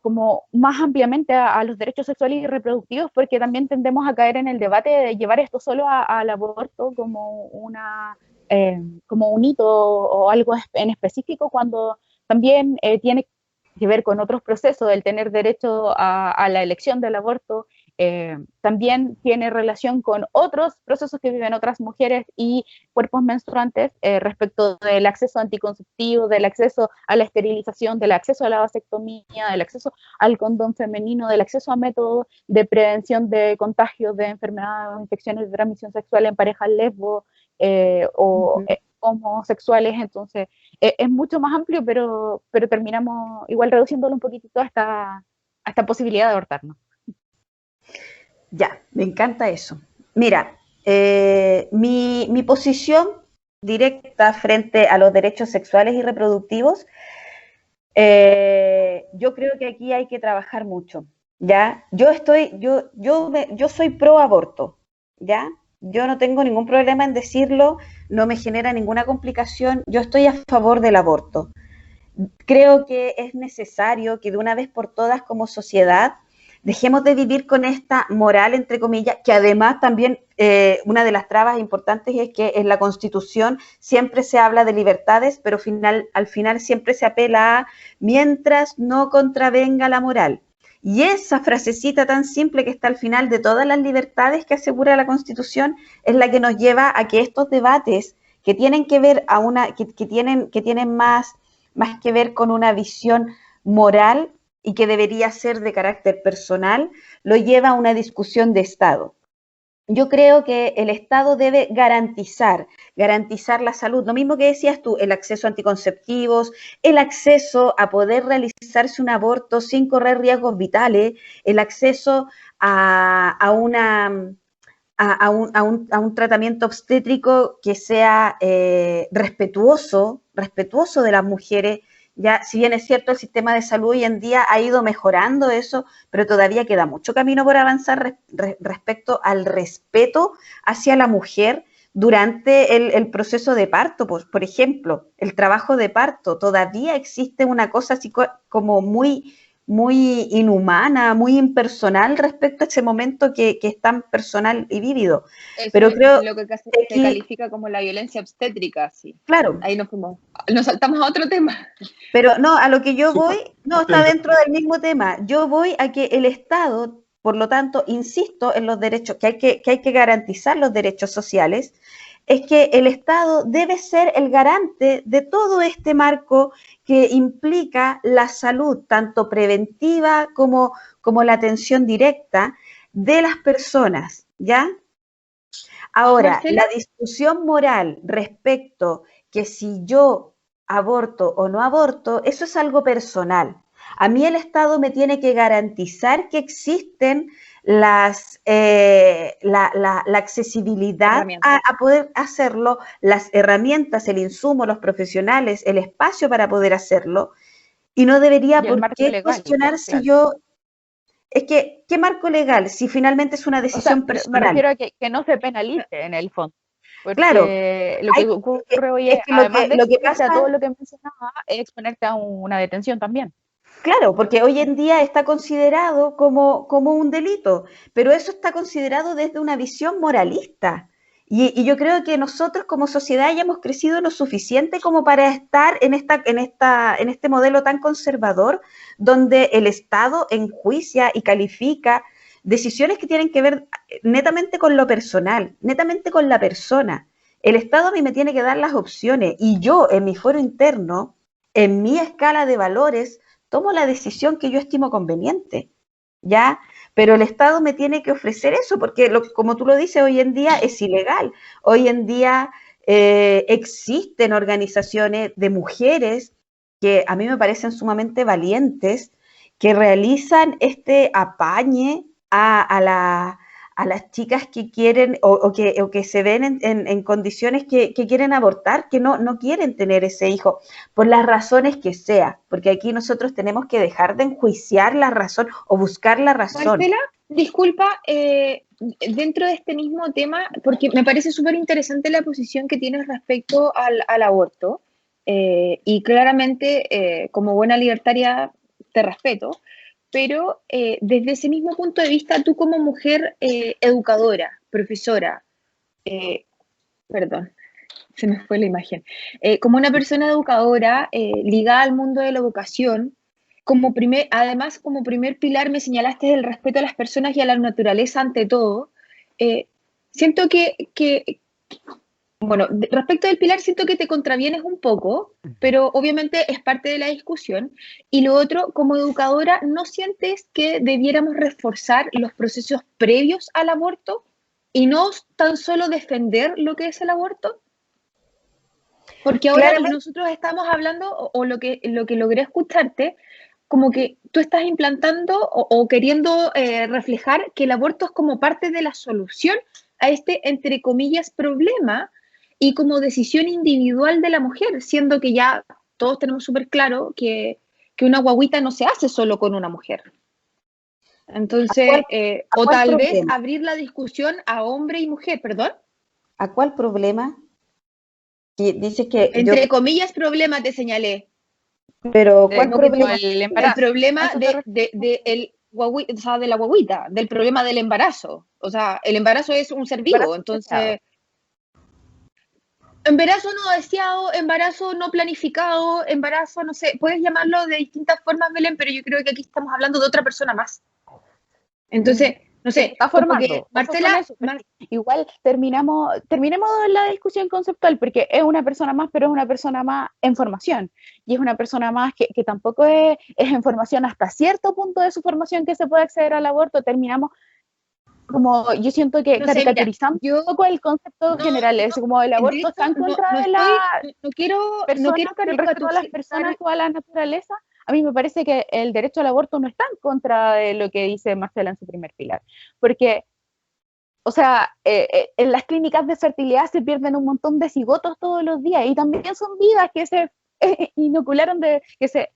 como más ampliamente a los derechos sexuales y reproductivos, porque también tendemos a caer en el debate de llevar esto solo al aborto como como un hito o algo en específico, cuando también tiene que ver con otros procesos, el tener derecho a la elección del aborto, también tiene relación con otros procesos que viven otras mujeres y cuerpos menstruantes respecto del acceso anticonceptivo, del acceso a la esterilización, del acceso a la vasectomía, del acceso al condón femenino, del acceso a métodos de prevención de contagios de enfermedades o infecciones de transmisión sexual en parejas lesbo homosexuales. Entonces es mucho más amplio, pero terminamos igual reduciéndolo un poquitito a esta posibilidad de abortarnos. Ya, me encanta eso. Mira, mi posición directa frente a los derechos sexuales y reproductivos, yo creo que aquí hay que trabajar mucho, ¿ya? Yo soy pro aborto, ¿ya? Yo no tengo ningún problema en decirlo, no me genera ninguna complicación, yo estoy a favor del aborto. creo que es necesario que de una vez por todas como sociedad dejemos de vivir con esta moral, entre comillas, que además también una de las trabas importantes es que en la Constitución siempre se habla de libertades, pero al final siempre se apela a mientras no contravenga la moral. Y esa frasecita tan simple que está al final de todas las libertades que asegura la Constitución es la que nos lleva a que estos debates que tienen que ver que tienen más que ver con una visión moral y que debería ser de carácter personal, lo lleva a una discusión de Estado. Yo creo que el Estado debe garantizar la salud, lo mismo que decías tú, el acceso a anticonceptivos, el acceso a poder realizarse un aborto sin correr riesgos vitales, el acceso a un tratamiento obstétrico que sea respetuoso de las mujeres. Ya, si bien es cierto, el sistema de salud hoy en día ha ido mejorando eso, pero todavía queda mucho camino por avanzar respecto al respeto hacia la mujer durante el proceso de parto. Por ejemplo, el trabajo de parto, todavía existe una cosa así como muy inhumana, muy impersonal respecto a ese momento que es tan personal y vívido. Eso Pero es creo lo que se que califica como la violencia obstétrica, sí. claro. Ahí nos saltamos a otro tema. Pero no, a lo que yo Sí, voy, no está dentro del mismo tema. Yo voy a que el Estado, por lo tanto, insisto en los derechos, que hay que garantizar los derechos sociales, es que el Estado debe ser el garante de todo este marco que implica la salud, tanto preventiva como la atención directa de las personas, ¿ya? Ahora, Marcela, la discusión moral respecto que si yo aborto o no aborto, eso es algo personal. A mí el Estado me tiene que garantizar que existen la accesibilidad a poder hacerlo, las herramientas, el insumo, los profesionales, el espacio para poder hacerlo. Y no debería Y el por marco qué legal, cuestionar si claro. yo... Es que, ¿qué marco legal? Si finalmente es una O sea, decisión pero me personal. refiero a que no se penalice en el fondo. Porque Claro, lo que ocurre hoy es, que además de lo que exponerte a pasa, todo lo que mencionaba, es exponerte a una detención también. claro, porque hoy en día está considerado como un delito, pero eso está considerado desde una visión moralista. Y yo creo que nosotros como sociedad ya hemos crecido lo suficiente como para estar en este modelo tan conservador, donde el Estado enjuicia y califica decisiones que tienen que ver netamente con lo personal, netamente con la persona. El Estado a mí me tiene que dar las opciones y yo en mi fuero interno, en mi escala de valores, tomo la decisión que yo estimo conveniente, ¿ya? Pero el Estado me tiene que ofrecer eso, porque como tú lo dices, hoy en día es ilegal. Hoy en día existen organizaciones de mujeres que a mí me parecen sumamente valientes, que realizan este apañe a las chicas que quieren o que se ven en condiciones que quieren abortar, que no quieren tener ese hijo, por las razones que sea, porque aquí nosotros tenemos que dejar de enjuiciar la razón o buscar la razón. Marcela, disculpa, dentro de este mismo tema, porque me parece súper interesante la posición que tienes respecto al aborto, y claramente como buena libertaria te respeto, pero desde ese mismo punto de vista, tú como mujer educadora, profesora, perdón, se me fue la imagen, como una persona educadora ligada al mundo de la educación, además como primer pilar me señalaste el respeto a las personas y a la naturaleza ante todo. Siento bueno, respecto del pilar siento que te contravienes un poco, pero obviamente es parte de la discusión. Y lo otro, como educadora, ¿no sientes que debiéramos reforzar los procesos previos al aborto y no tan solo defender lo que es el aborto? Porque ahora Claramente, nosotros estamos hablando, o lo que logré escucharte, como que tú estás implantando o queriendo reflejar que el aborto es como parte de la solución a este, entre comillas, problema y como decisión individual de la mujer, siendo que ya todos tenemos súper claro que una guagüita no se hace solo con una mujer. Entonces, o cuál tal vez problema? abrir la discusión a hombre y mujer, perdón. ¿A cuál problema? Que dices que Entre comillas, problema te señalé. Pero ¿cuál No, problema? el El embarazo. problema ¿A eso te refieres? o sea, de la guaguita, del problema del embarazo. O sea, el embarazo es un ser vivo, Embarazo entonces, deseado. embarazo no deseado, embarazo no planificado, embarazo, no sé, puedes llamarlo de distintas formas, Belén, pero yo creo que aquí estamos hablando de otra persona más. Entonces, no Se sé, está como formando. que Ojo con Marcela, eso, porque igual terminemos la discusión conceptual, porque es una persona más, pero es una persona más en formación. Y es una persona más que tampoco es en formación hasta cierto punto de su formación que se puede acceder al aborto. Terminamos como, yo siento que no sé, mira, caricaturizando yo un poco el concepto no, general, es como el de aborto hecho, está en contra no de la estoy, no quiero personas, el respeto a las personas caricaturizar. o a la naturaleza. A mí me parece que el derecho al aborto no está en contra de lo que dice Marcela en su primer pilar, porque, o sea, en las clínicas de fertilidad se pierden un montón de cigotos todos los días y también son vidas que se inocularon, que se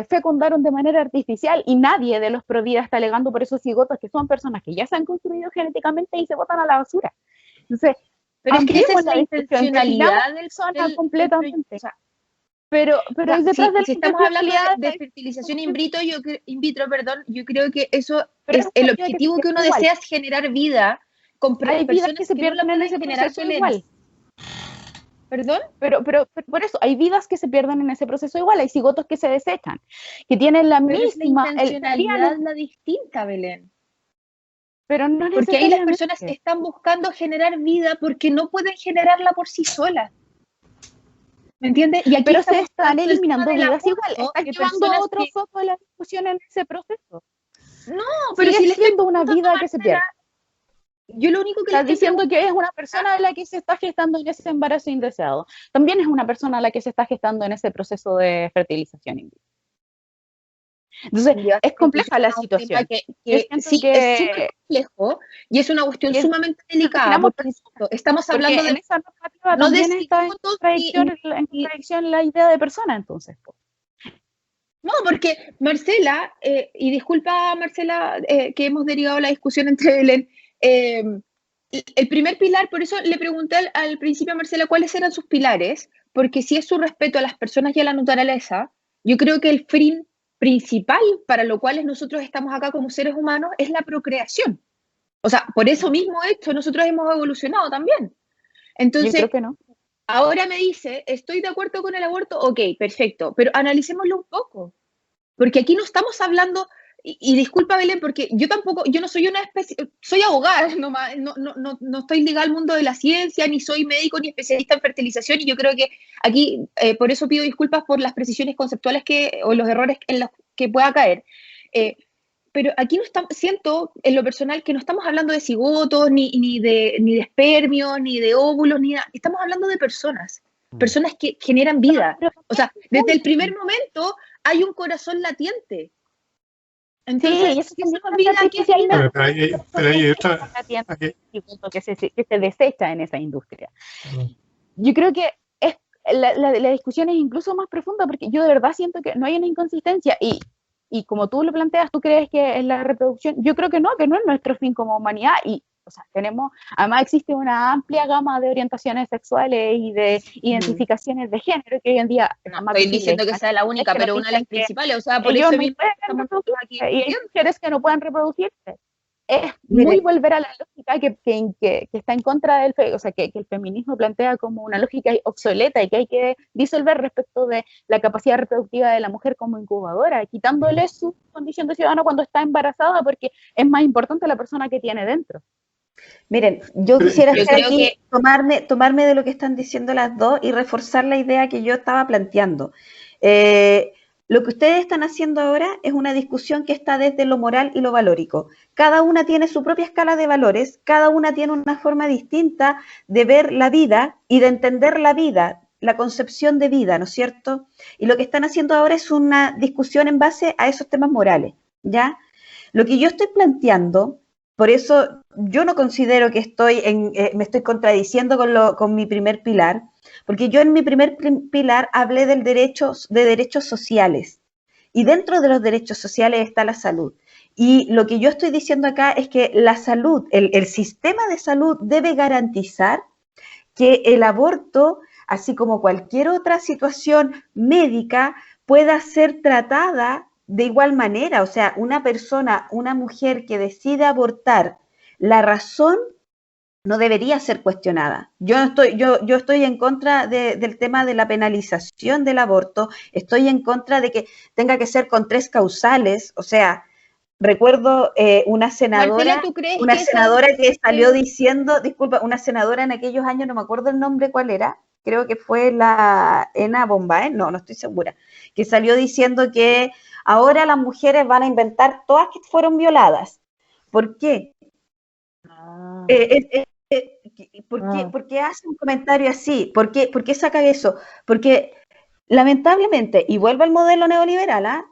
fecundaron de manera artificial y nadie de los pro vida está alegando por esos cigotos que son personas que ya se han construido genéticamente y se botan a la basura. Entonces, Pero es que esa es ampliemos la la discusión, definamos intencionalidad personas del completamente. o sea, Pero ya, detrás de si la estamos hablando realidad de fertilización in vitro, perdón, yo creo que eso pero es es el una vida que se objetivo que uno pierde igual. desea, es generar vida con Hay vidas que personas se que no la pierden en pueden ese generar proceso igual. ¿Perdón? Pero por eso, hay vidas que se pierden en ese proceso igual, hay cigotos que se desechan, que tienen la Pero es la misma, intencionalidad la distinta, Belén. pero no Porque ahí las necesariamente. personas están buscando generar vida porque no pueden generarla por sí solas. ¿Me entiendes? Y aquí Pero se estamos están hablando del tema eliminando del vidas igual, aborto, están de llevando personas otro que... foco de la discusión en ese proceso. No, pero Sigue si le estoy siendo una preguntando vida a que se Marcela, pierde. yo lo único que le Estás estoy diciendo preguntando... que es una persona la que se está gestando en ese embarazo indeseado. También es una persona la que se está gestando en ese proceso de fertilización in vitro. Entonces, es compleja la situación. Yo siento sí, que es súper complejo y es una cuestión sumamente delicada, definamos porque estamos porque hablando en de, esa normativa no de también está en cigotos contradicción la idea de persona, entonces. no, porque Marcela, y disculpa Marcela que hemos derivado la discusión entre Belén, el primer pilar, por eso le pregunté al principio a Marcela cuáles eran sus pilares, porque si es su respeto a las personas y a la naturaleza, yo creo que el fin principal para lo cual nosotros estamos acá como seres humanos es la procreación. O sea, por eso mismo hecho nosotros hemos evolucionado también. Yo Entonces, creo que no. ahora me dice, ¿estoy de acuerdo con el aborto? Ok, perfecto, pero analicémoslo un poco. Porque aquí no estamos hablando, y disculpa Belén, porque yo tampoco, yo no soy una especie, soy abogada, no estoy ligada al mundo de la ciencia, ni soy médico ni especialista en fertilización, y yo creo que aquí, por eso pido disculpas por las precisiones conceptuales o los errores en los que pueda caer. Pero aquí no estamos, siento en lo personal que no estamos hablando de cigotos, ni de espermios, ni de óvulos, ni nada. Estamos hablando de personas que generan vida. O sea, desde el primer momento hay un corazón latiente. Entonces, sí, eso ¿qué también es vida? ¿Qué es vida? Pero hay otra... que se desecha en esa industria. Yo creo que la discusión es incluso más profunda porque yo de verdad siento que no hay una inconsistencia y como tú lo planteas, tú crees que es la reproducción, yo creo que no es nuestro fin como humanidad y o sea, además existe una amplia gama de orientaciones sexuales y de identificaciones de género que hoy en día no estoy diciendo que sea la única, pero una de las principales, o sea, por eso mismo estamos aquí. Y hay mujeres que no pueden reproducirse. Es Mire, muy volver a la lógica que está en contra del o sea, que el feminismo plantea como una lógica obsoleta y que hay que disolver respecto de la capacidad reproductiva de la mujer como incubadora, quitándole su condición de ciudadano cuando está embarazada, porque es más importante la persona que tiene dentro. Miren, yo quisiera Yo estar creo aquí, tomarme de lo que están diciendo las dos y reforzar la idea que yo estaba planteando. Lo que ustedes están haciendo ahora es una discusión que está desde lo moral y lo valórico. Cada una tiene su propia escala de valores, cada una tiene una forma distinta de ver la vida y de entender la vida, la concepción de vida, ¿no es cierto? Y lo que están haciendo ahora es una discusión en base a esos temas morales, ¿ya? Lo que yo estoy planteando, por eso yo no considero que me estoy contradiciendo con mi primer pilar, porque yo en mi primer pilar hablé de derechos sociales, y dentro de los derechos sociales está la salud. Y lo que yo estoy diciendo acá es que la salud, el sistema de salud debe garantizar que el aborto, así como cualquier otra situación médica, pueda ser tratada de igual manera. O sea, una persona, una mujer que decide abortar, la razón no debería ser cuestionada. Yo estoy en contra del tema de la penalización del aborto, estoy en contra de que tenga que ser con 3 causales. O sea, recuerdo una senadora, Marcela, ¿tú crees una que senadora que salió diciendo, disculpa, una senadora en aquellos años, no me acuerdo el nombre cuál era, creo que fue la Ena Bombaén, no estoy segura, que salió diciendo que ahora las mujeres van a inventar todas que fueron violadas? ¿Por qué? ¿Por qué hace un comentario así? ¿Por qué saca eso? Porque lamentablemente, y vuelvo al modelo neoliberal,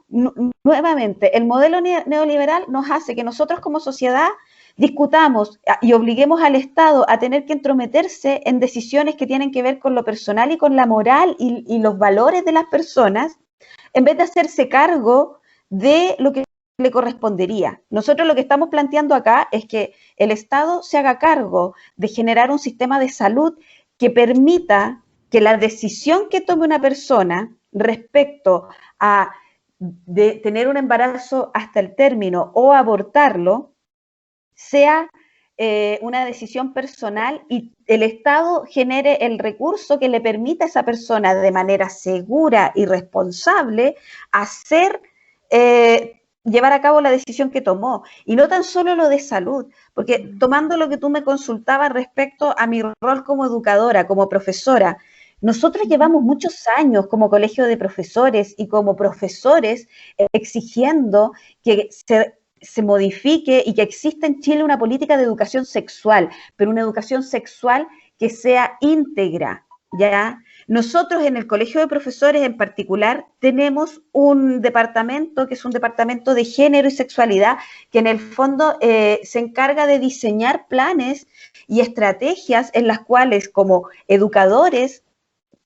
nuevamente, el modelo neoliberal nos hace que nosotros como sociedad discutamos y obliguemos al Estado a tener que entrometerse en decisiones que tienen que ver con lo personal y con la moral y los valores de las personas, en vez de hacerse cargo de lo que le correspondería. Nosotros lo que estamos planteando acá es que el Estado se haga cargo de generar un sistema de salud que permita que la decisión que tome una persona respecto a de tener un embarazo hasta el término o abortarlo sea una decisión personal y el Estado genere el recurso que le permita a esa persona de manera segura y responsable hacer llevar a cabo la decisión que tomó. Y no tan solo lo de salud, porque tomando lo que tú me consultabas respecto a mi rol como educadora, como profesora, nosotros llevamos muchos años como colegio de profesores y como profesores exigiendo que se modifique y que exista en Chile una política de educación sexual, pero una educación sexual que sea íntegra, ¿ya? Nosotros en el Colegio de Profesores en particular tenemos un departamento que es un departamento de género y sexualidad que en el fondo se encarga de diseñar planes y estrategias en las cuales como educadores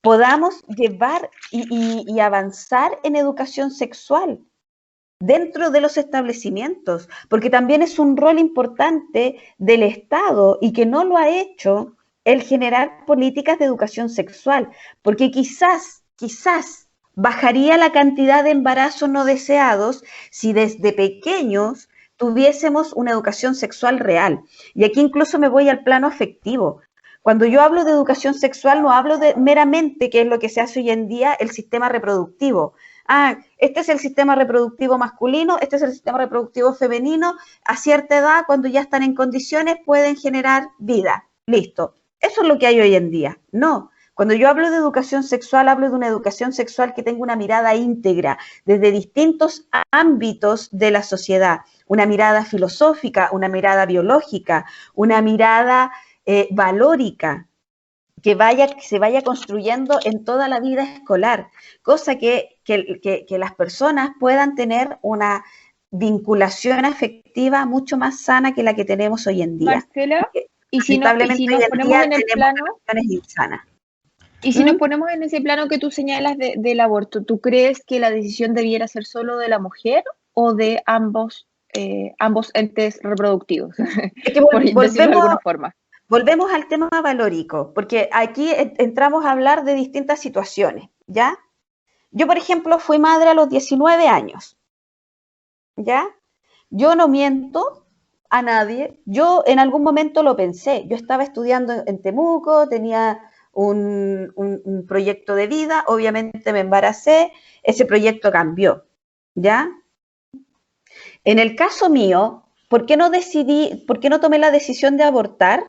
podamos llevar y avanzar en educación sexual dentro de los establecimientos, porque también es un rol importante del Estado y que no lo ha hecho el generar políticas de educación sexual, porque quizás bajaría la cantidad de embarazos no deseados si desde pequeños tuviésemos una educación sexual real. Y aquí incluso me voy al plano afectivo. Cuando yo hablo de educación sexual no hablo de meramente, que es lo que se hace hoy en día, el sistema reproductivo. Este es el sistema reproductivo masculino, este es el sistema reproductivo femenino, a cierta edad, cuando ya están en condiciones, pueden generar vida. Listo. Eso es lo que hay hoy en día. No. Cuando yo hablo de educación sexual, hablo de una educación sexual que tenga una mirada íntegra desde distintos ámbitos de la sociedad. Una mirada filosófica, una mirada biológica, una mirada valórica, que se vaya construyendo en toda la vida escolar, cosa que las personas puedan tener una vinculación afectiva mucho más sana que la que tenemos hoy en día. Marcela, y si nos ponemos en el plano, y si nos ponemos en ese plano que tú señalas del aborto, ¿tú crees que la decisión debiera ser solo de la mujer o de ambos entes reproductivos? Es que por decirlo de alguna forma. Volvemos al tema valórico, porque aquí entramos a hablar de distintas situaciones, ¿ya? Yo, por ejemplo, fui madre a los 19 años, ¿ya? Yo no miento a nadie, yo en algún momento lo pensé, yo estaba estudiando en Temuco, tenía un proyecto de vida, obviamente me embaracé, ese proyecto cambió, ¿ya? En el caso mío, ¿por qué no tomé la decisión de abortar?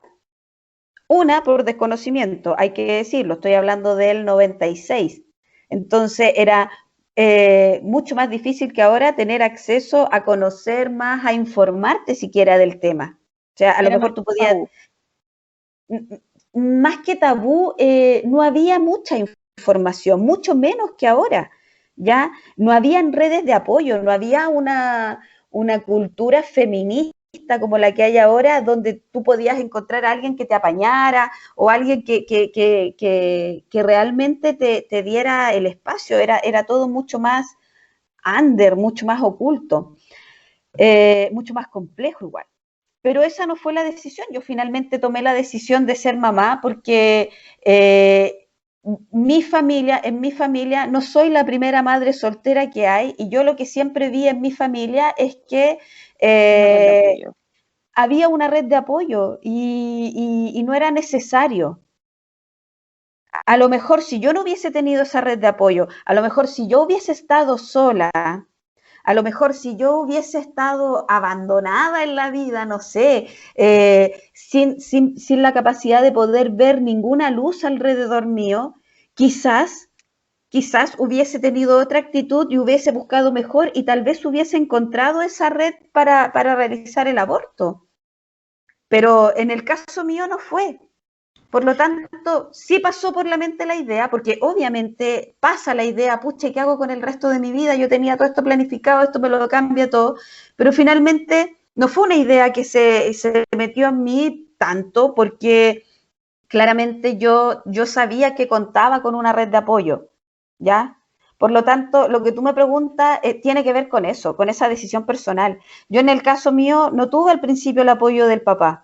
Una, por desconocimiento, hay que decirlo, estoy hablando del 96. Entonces era mucho más difícil que ahora tener acceso a conocer más, a informarte siquiera del tema. O sea, a lo mejor tú podías... Más que tabú, no había mucha información, mucho menos que ahora. Ya no habían redes de apoyo, no había una cultura feminista como la que hay ahora, donde tú podías encontrar a alguien que te apañara o alguien que realmente te diera el espacio. Era todo mucho más under, mucho más oculto, mucho más complejo igual. Pero esa no fue la decisión. Yo finalmente tomé la decisión de ser mamá porque en mi familia no soy la primera madre soltera que hay, y yo lo que siempre vi en mi familia es que había una red de apoyo y no era necesario. A lo mejor si yo no hubiese tenido esa red de apoyo, a lo mejor si yo hubiese estado sola, a lo mejor si yo hubiese estado abandonada en la vida, no sé, sin la capacidad de poder ver ninguna luz alrededor mío, quizás hubiese tenido otra actitud y hubiese buscado mejor, y tal vez hubiese encontrado esa red para realizar el aborto. Pero en el caso mío no fue. Por lo tanto, sí pasó por la mente la idea, porque obviamente pasa la idea, pucha, ¿qué hago con el resto de mi vida? Yo tenía todo esto planificado, esto me lo cambia todo, pero finalmente no fue una idea que se metió en mí tanto, porque claramente yo sabía que contaba con una red de apoyo, ¿ya? Por lo tanto, lo que tú me preguntas tiene que ver con eso, con esa decisión personal. Yo en el caso mío no tuve al principio el apoyo del papá,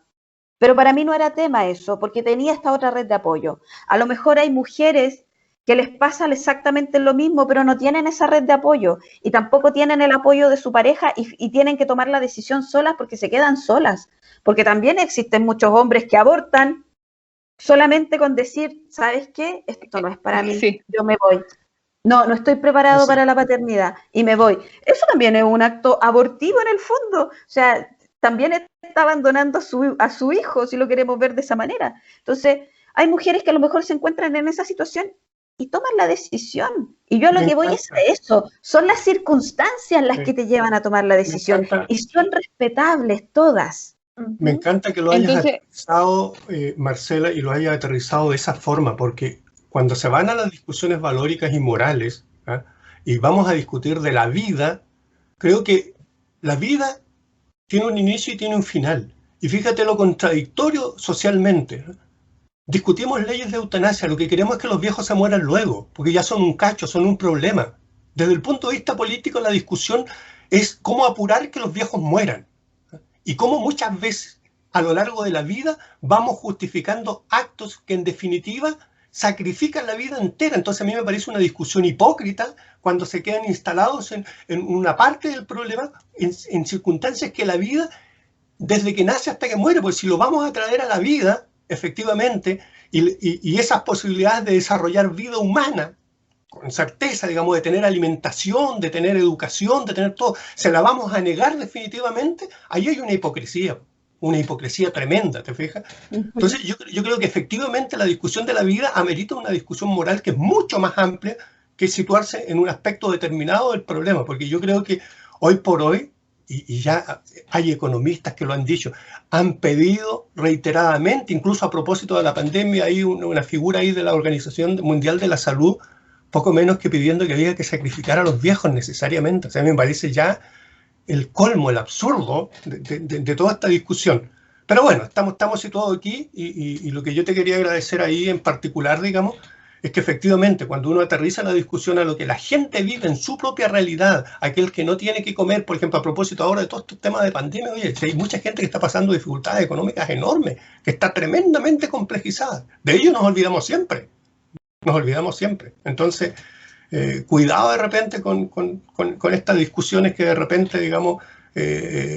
pero para mí no era tema eso, porque tenía esta otra red de apoyo. A lo mejor hay mujeres que les pasa exactamente lo mismo, pero no tienen esa red de apoyo y tampoco tienen el apoyo de su pareja, y tienen que tomar la decisión solas porque se quedan solas. Porque también existen muchos hombres que abortan solamente con decir, ¿sabes qué? Esto no es para mí, Sí. yo me voy. No estoy preparado para la paternidad y me voy. Eso también es un acto abortivo en el fondo. O sea, también está abandonando a su hijo, si lo queremos ver de esa manera. Entonces, hay mujeres que a lo mejor se encuentran en esa situación y toman la decisión. Y yo a lo que voy es a eso. Son las circunstancias las que te llevan a tomar la decisión. Y son respetables todas. Me encanta que lo hayas aterrizado, Marcela, y lo hayas aterrizado de esa forma, porque cuando se van a las discusiones valóricas y morales, ¿ah? Y vamos a discutir de la vida, creo que la vida tiene un inicio y tiene un final. Y fíjate lo contradictorio socialmente. Discutimos leyes de eutanasia, lo que queremos es que los viejos se mueran luego, porque ya son un cacho, son un problema. Desde el punto de vista político, la discusión es cómo apurar que los viejos mueran. Y cómo muchas veces a lo largo de la vida vamos justificando actos que en definitiva sacrifican la vida entera. Entonces a mí me parece una discusión hipócrita cuando se quedan instalados en una parte del problema, en circunstancias que la vida, desde que nace hasta que muere, pues si lo vamos a traer a la vida, efectivamente, y esas posibilidades de desarrollar vida humana, con certeza, digamos, de tener alimentación, de tener educación, de tener todo, se la vamos a negar definitivamente, ahí hay una hipocresía tremenda, ¿te fijas? Entonces yo creo que efectivamente la discusión de la vida amerita una discusión moral que es mucho más amplia que situarse en un aspecto determinado del problema, porque yo creo que hoy por hoy, y ya hay economistas que lo han dicho, han pedido reiteradamente, incluso a propósito de la pandemia, hay una figura ahí de la Organización Mundial de la Salud, poco menos que pidiendo que había que sacrificar a los viejos necesariamente. O sea, me parece ya el colmo, el absurdo de toda esta discusión. Pero bueno, estamos situados aquí y lo que yo te quería agradecer ahí en particular, digamos, es que efectivamente cuando uno aterriza la discusión a lo que la gente vive en su propia realidad, aquel que no tiene que comer, por ejemplo, a propósito ahora de todos estos temas de pandemia, oye, hay mucha gente que está pasando dificultades económicas enormes, que está tremendamente complejizada. De ello nos olvidamos siempre. Entonces, cuidado de repente con estas discusiones que de repente, digamos,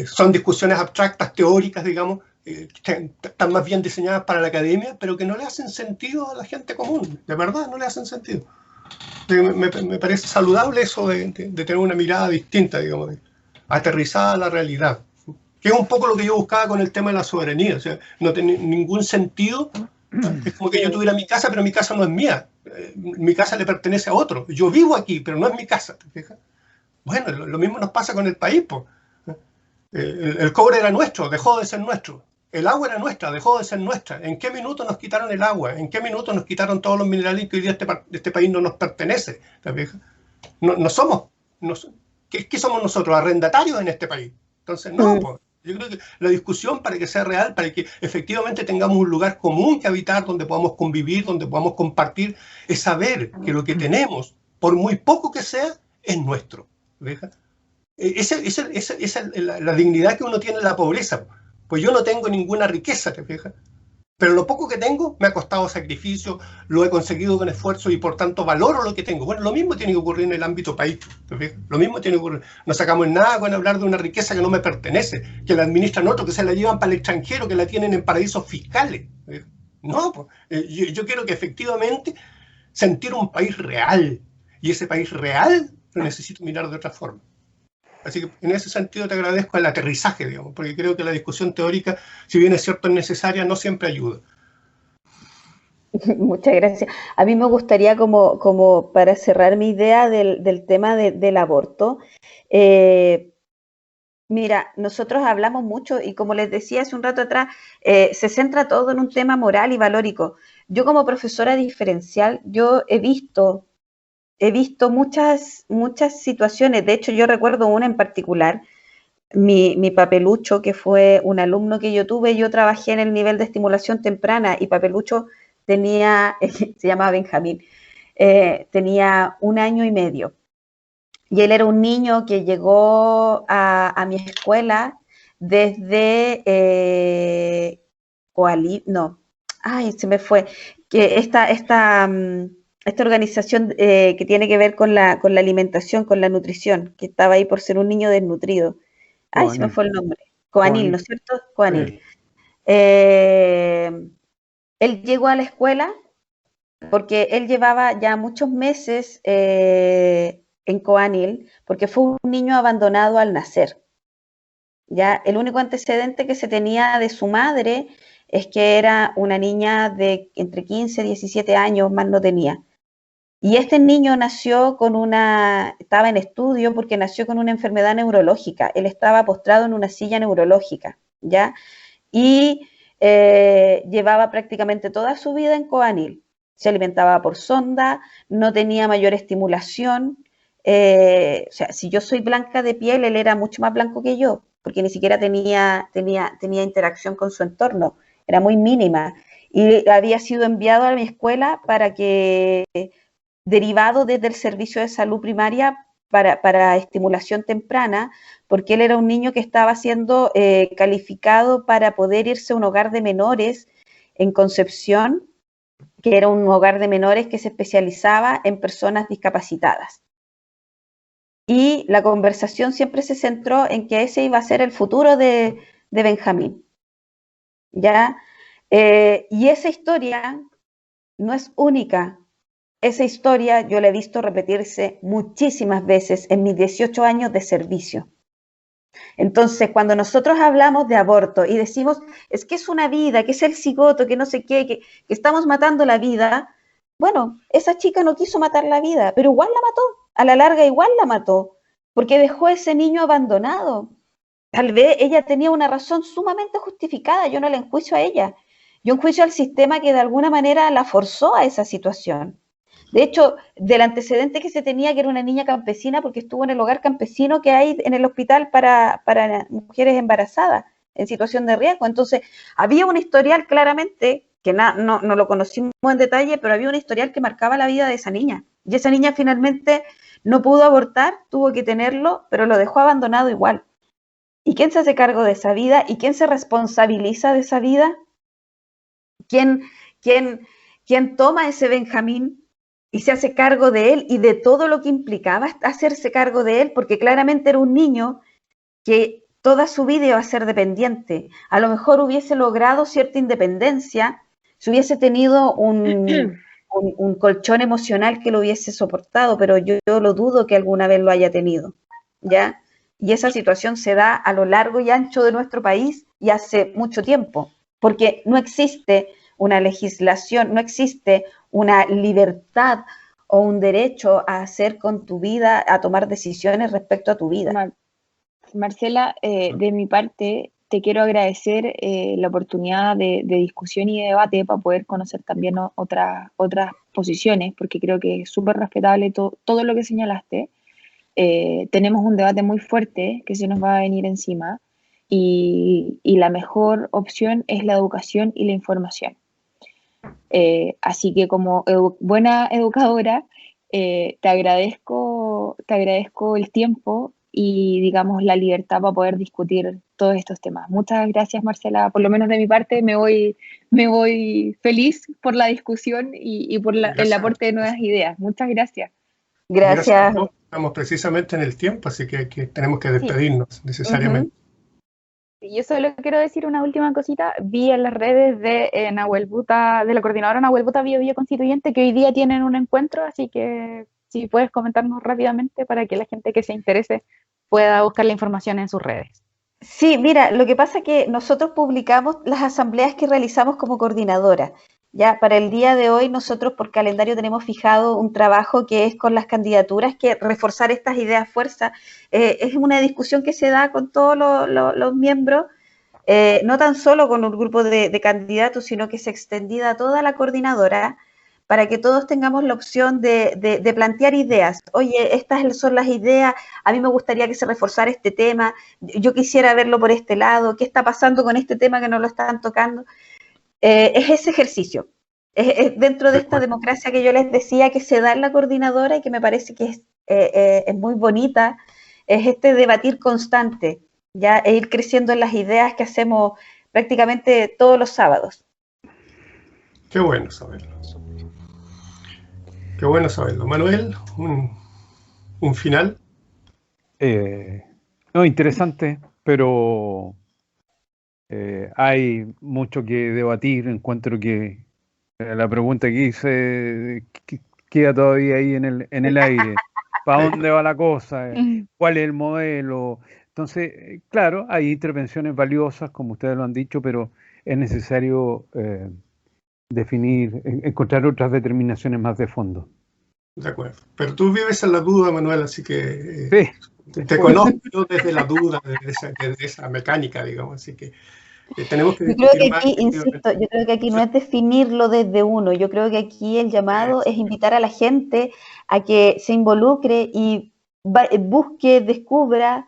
son discusiones abstractas, teóricas, digamos, que están más bien diseñadas para la academia, pero que no le hacen sentido a la gente común. De verdad, no le hacen sentido. Me parece saludable eso de tener una mirada distinta, digamos, aterrizada a la realidad. Que es un poco lo que yo buscaba con el tema de la soberanía. O sea, no tiene ningún sentido. Es como que yo tuviera mi casa, pero mi casa no es mía. Mi casa le pertenece a otro. Yo vivo aquí, pero no es mi casa. ¿Te fijas? Bueno, lo mismo nos pasa con el país. Pues. El cobre era nuestro, dejó de ser nuestro. El agua era nuestra, dejó de ser nuestra. ¿En qué minuto nos quitaron el agua? ¿En qué minuto nos quitaron todos los minerales que hoy día este país no nos pertenece? ¿Te fijas? No somos... ¿Qué somos nosotros? ¿Arrendatarios en este país? Entonces, no, pues. Yo creo que la discusión, para que sea real, para que efectivamente tengamos un lugar común que habitar, donde podamos convivir, donde podamos compartir, es saber que lo que tenemos, por muy poco que sea, es nuestro. ¿Ves? Esa es la dignidad que uno tiene en la pobreza. Pues yo no tengo ninguna riqueza, ¿te fijas? Pero lo poco que tengo me ha costado sacrificio, lo he conseguido con esfuerzo y por tanto valoro lo que tengo. Bueno, lo mismo tiene que ocurrir en el ámbito país. Lo mismo tiene que ocurrir. No sacamos nada con hablar de una riqueza que no me pertenece, que la administran otros, que se la llevan para el extranjero, que la tienen en paraísos fiscales. No, pues, yo quiero que efectivamente sentir un país real. Y ese país real lo necesito mirar de otra forma. Así que en ese sentido te agradezco el aterrizaje, digamos, porque creo que la discusión teórica, si bien es cierto es necesaria, no siempre ayuda. Muchas gracias. A mí me gustaría, como para cerrar mi idea del tema del aborto, eh, mira, nosotros hablamos mucho y como les decía hace un rato atrás, se centra todo en un tema moral y valórico. Yo como profesora diferencial, yo he visto muchas situaciones, de hecho yo recuerdo una en particular, mi papelucho, que fue un alumno que yo tuve, yo trabajé en el nivel de estimulación temprana y papelucho tenía, se llamaba Benjamín, tenía 1 año y medio. Y él era un niño que llegó a mi escuela desde no, ay, se me fue, que esta organización que tiene que ver con la alimentación, con la nutrición, que estaba ahí por ser un niño desnutrido. Ay, se me fue el nombre. Coanil, ¿no es cierto? Coanil. Él llegó a la escuela porque él llevaba ya muchos meses en Coanil, porque fue un niño abandonado al nacer. Ya el único antecedente que se tenía de su madre es que era una niña de entre 15 y 17 años, más no tenía. Y este niño nació estaba en estudio porque nació con una enfermedad neurológica. Él estaba postrado en una silla neurológica, ¿ya? Y llevaba prácticamente toda su vida en Coanil. Se alimentaba por sonda, no tenía mayor estimulación. O sea, si yo soy blanca de piel, él era mucho más blanco que yo, porque ni siquiera tenía interacción con su entorno, era muy mínima. Y había sido enviado a mi escuela para que, derivado desde el servicio de salud primaria para estimulación temprana, porque él era un niño que estaba siendo calificado para poder irse a un hogar de menores en Concepción, que era un hogar de menores que se especializaba en personas discapacitadas. Y la conversación siempre se centró en que ese iba a ser el futuro de Benjamín. ¿Ya? Y esa historia no es única. Esa historia yo la he visto repetirse muchísimas veces en mis 18 años de servicio. Entonces, cuando nosotros hablamos de aborto y decimos, es que es una vida, que es el cigoto, que no sé qué, que estamos matando la vida, bueno, esa chica no quiso matar la vida, pero igual la mató, a la larga igual la mató, porque dejó a ese niño abandonado. Tal vez ella tenía una razón sumamente justificada, yo no la enjuicio a ella, yo enjuicio al sistema que de alguna manera la forzó a esa situación. De hecho, del antecedente que se tenía, que era una niña campesina, porque estuvo en el hogar campesino que hay en el hospital para mujeres embarazadas en situación de riesgo. Entonces, había un historial claramente, que no lo conocimos en detalle, pero había un historial que marcaba la vida de esa niña. Y esa niña finalmente no pudo abortar, tuvo que tenerlo, pero lo dejó abandonado igual. ¿Y quién se hace cargo de esa vida? ¿Y quién se responsabiliza de esa vida? ¿Quién toma ese Benjamín y se hace cargo de él y de todo lo que implicaba hacerse cargo de él? Porque claramente era un niño que toda su vida iba a ser dependiente. A lo mejor hubiese logrado cierta independencia si hubiese tenido un colchón emocional que lo hubiese soportado, pero yo lo dudo que alguna vez lo haya tenido, ¿ya? Y esa situación se da a lo largo y ancho de nuestro país y hace mucho tiempo, porque no existe una legislación, no existe una libertad o un derecho a hacer con tu vida, a tomar decisiones respecto a tu vida. Marcela, de mi parte, te quiero agradecer la oportunidad de discusión y de debate para poder conocer también otras posiciones, porque creo que es súper respetable todo lo que señalaste. Tenemos un debate muy fuerte que se nos va a venir encima y la mejor opción es la educación y la información. Así que como buena educadora, te agradezco el tiempo y, digamos, la libertad para poder discutir todos estos temas. Muchas gracias, Marcela. Por lo menos de mi parte me voy feliz por la discusión y por el aporte de nuevas ideas. Muchas gracias. Gracias. Estamos precisamente en el tiempo, así que tenemos que despedirnos necesariamente. Y yo solo quiero decir una última cosita. Vi en las redes de Nahuel Buta, de la coordinadora Nahuel Buta Bio Bio Constituyente, que hoy día tienen un encuentro, así que si puedes comentarnos rápidamente para que la gente que se interese pueda buscar la información en sus redes. Sí, mira, lo que pasa es que nosotros publicamos las asambleas que realizamos como coordinadora. Ya para el día de hoy nosotros por calendario tenemos fijado un trabajo que es con las candidaturas, que reforzar estas ideas fuerza. Es una discusión que se da con todos los miembros, no tan solo con un grupo de candidatos, sino que se extendida a toda la coordinadora para que todos tengamos la opción de plantear ideas. Oye, estas son las ideas, a mí me gustaría que se reforzara este tema, yo quisiera verlo por este lado, ¿qué está pasando con este tema que no lo están tocando? Es ese ejercicio, es dentro de esta democracia que yo les decía que se da en la coordinadora y que me parece que es muy bonita, es este debatir constante, ya, e ir creciendo en las ideas que hacemos prácticamente todos los sábados. Qué bueno saberlo. Qué bueno saberlo. Manuel, un final. No, interesante, pero hay mucho que debatir. Encuentro que la pregunta que hice queda todavía ahí en el aire. ¿Para dónde va la cosa? ¿Cuál es el modelo? Entonces, claro, hay intervenciones valiosas, como ustedes lo han dicho, pero es necesario definir, encontrar otras determinaciones más de fondo. De acuerdo. Pero tú vives en la duda, Manuel, así que Sí. te conozco yo desde la duda, desde esa mecánica, digamos, así que tenemos que discutir. Yo creo que aquí, insisto, yo creo que aquí no es definirlo desde uno, yo creo que aquí el llamado es invitar a la gente a que se involucre y busque, descubra,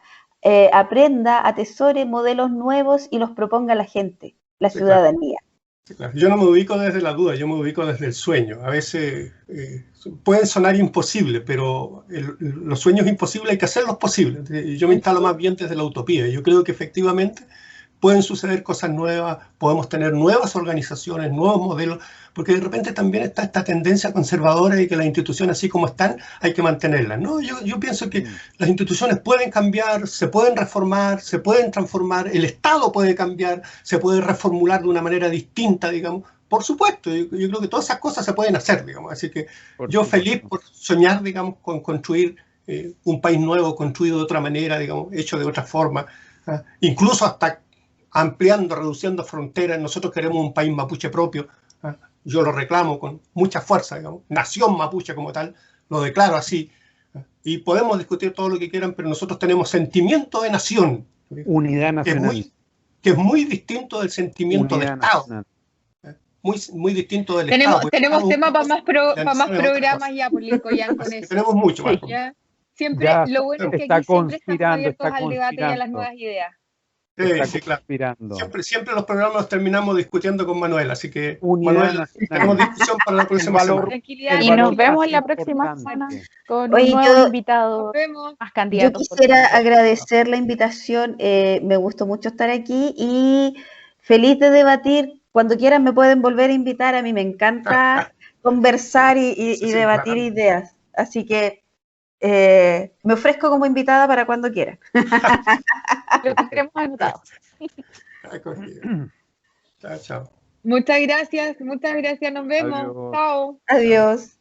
aprenda, atesore modelos nuevos y los proponga a la gente, la ciudadanía. Sí, claro. Yo no me ubico desde la duda, yo me ubico desde el sueño. A veces pueden sonar imposibles, pero los sueños imposibles hay que hacerlos posibles. Yo me instalo más bien desde la utopía. Yo creo que efectivamente pueden suceder cosas nuevas, podemos tener nuevas organizaciones, nuevos modelos, porque de repente también está esta tendencia conservadora de que las instituciones así como están hay que mantenerlas. No, yo pienso que las instituciones pueden cambiar, se pueden reformar, se pueden transformar, el Estado puede cambiar, se puede reformular de una manera distinta, digamos. Por supuesto, yo creo que todas esas cosas se pueden hacer, digamos. Así que yo feliz por soñar, digamos, con construir un país nuevo, construido de otra manera, digamos, hecho de otra forma, incluso hasta ampliando, reduciendo fronteras. Nosotros queremos un país mapuche propio. Yo lo reclamo con mucha fuerza, digamos. Nación mapuche como tal, lo declaro así. Y podemos discutir todo lo que quieran, pero nosotros tenemos sentimiento de nación. Unidad nacional. Que es muy distinto del sentimiento de Estado. Muy distinto del Estado. Tenemos temas para más programas ya, por Lincoln, con eso. Tenemos mucho más. Siempre, lo bueno es que aquí siempre estamos abiertos al debate y a las nuevas ideas. Sí, claro. Siempre los programas los terminamos discutiendo con Manuel, así que Manuel, tenemos discusión para la próxima semana. Y nos vemos la próxima semana con un nuevo invitado, más candidatos. Yo quisiera agradecer la invitación, me gustó mucho estar aquí y feliz de debatir. Cuando quieran me pueden volver a invitar, a mí me encanta conversar y debatir ideas, así que me ofrezco como invitada para cuando quieran. Lo tendremos anotado. Chao, chao. Muchas gracias, nos vemos. Adiós. Chao. Adiós.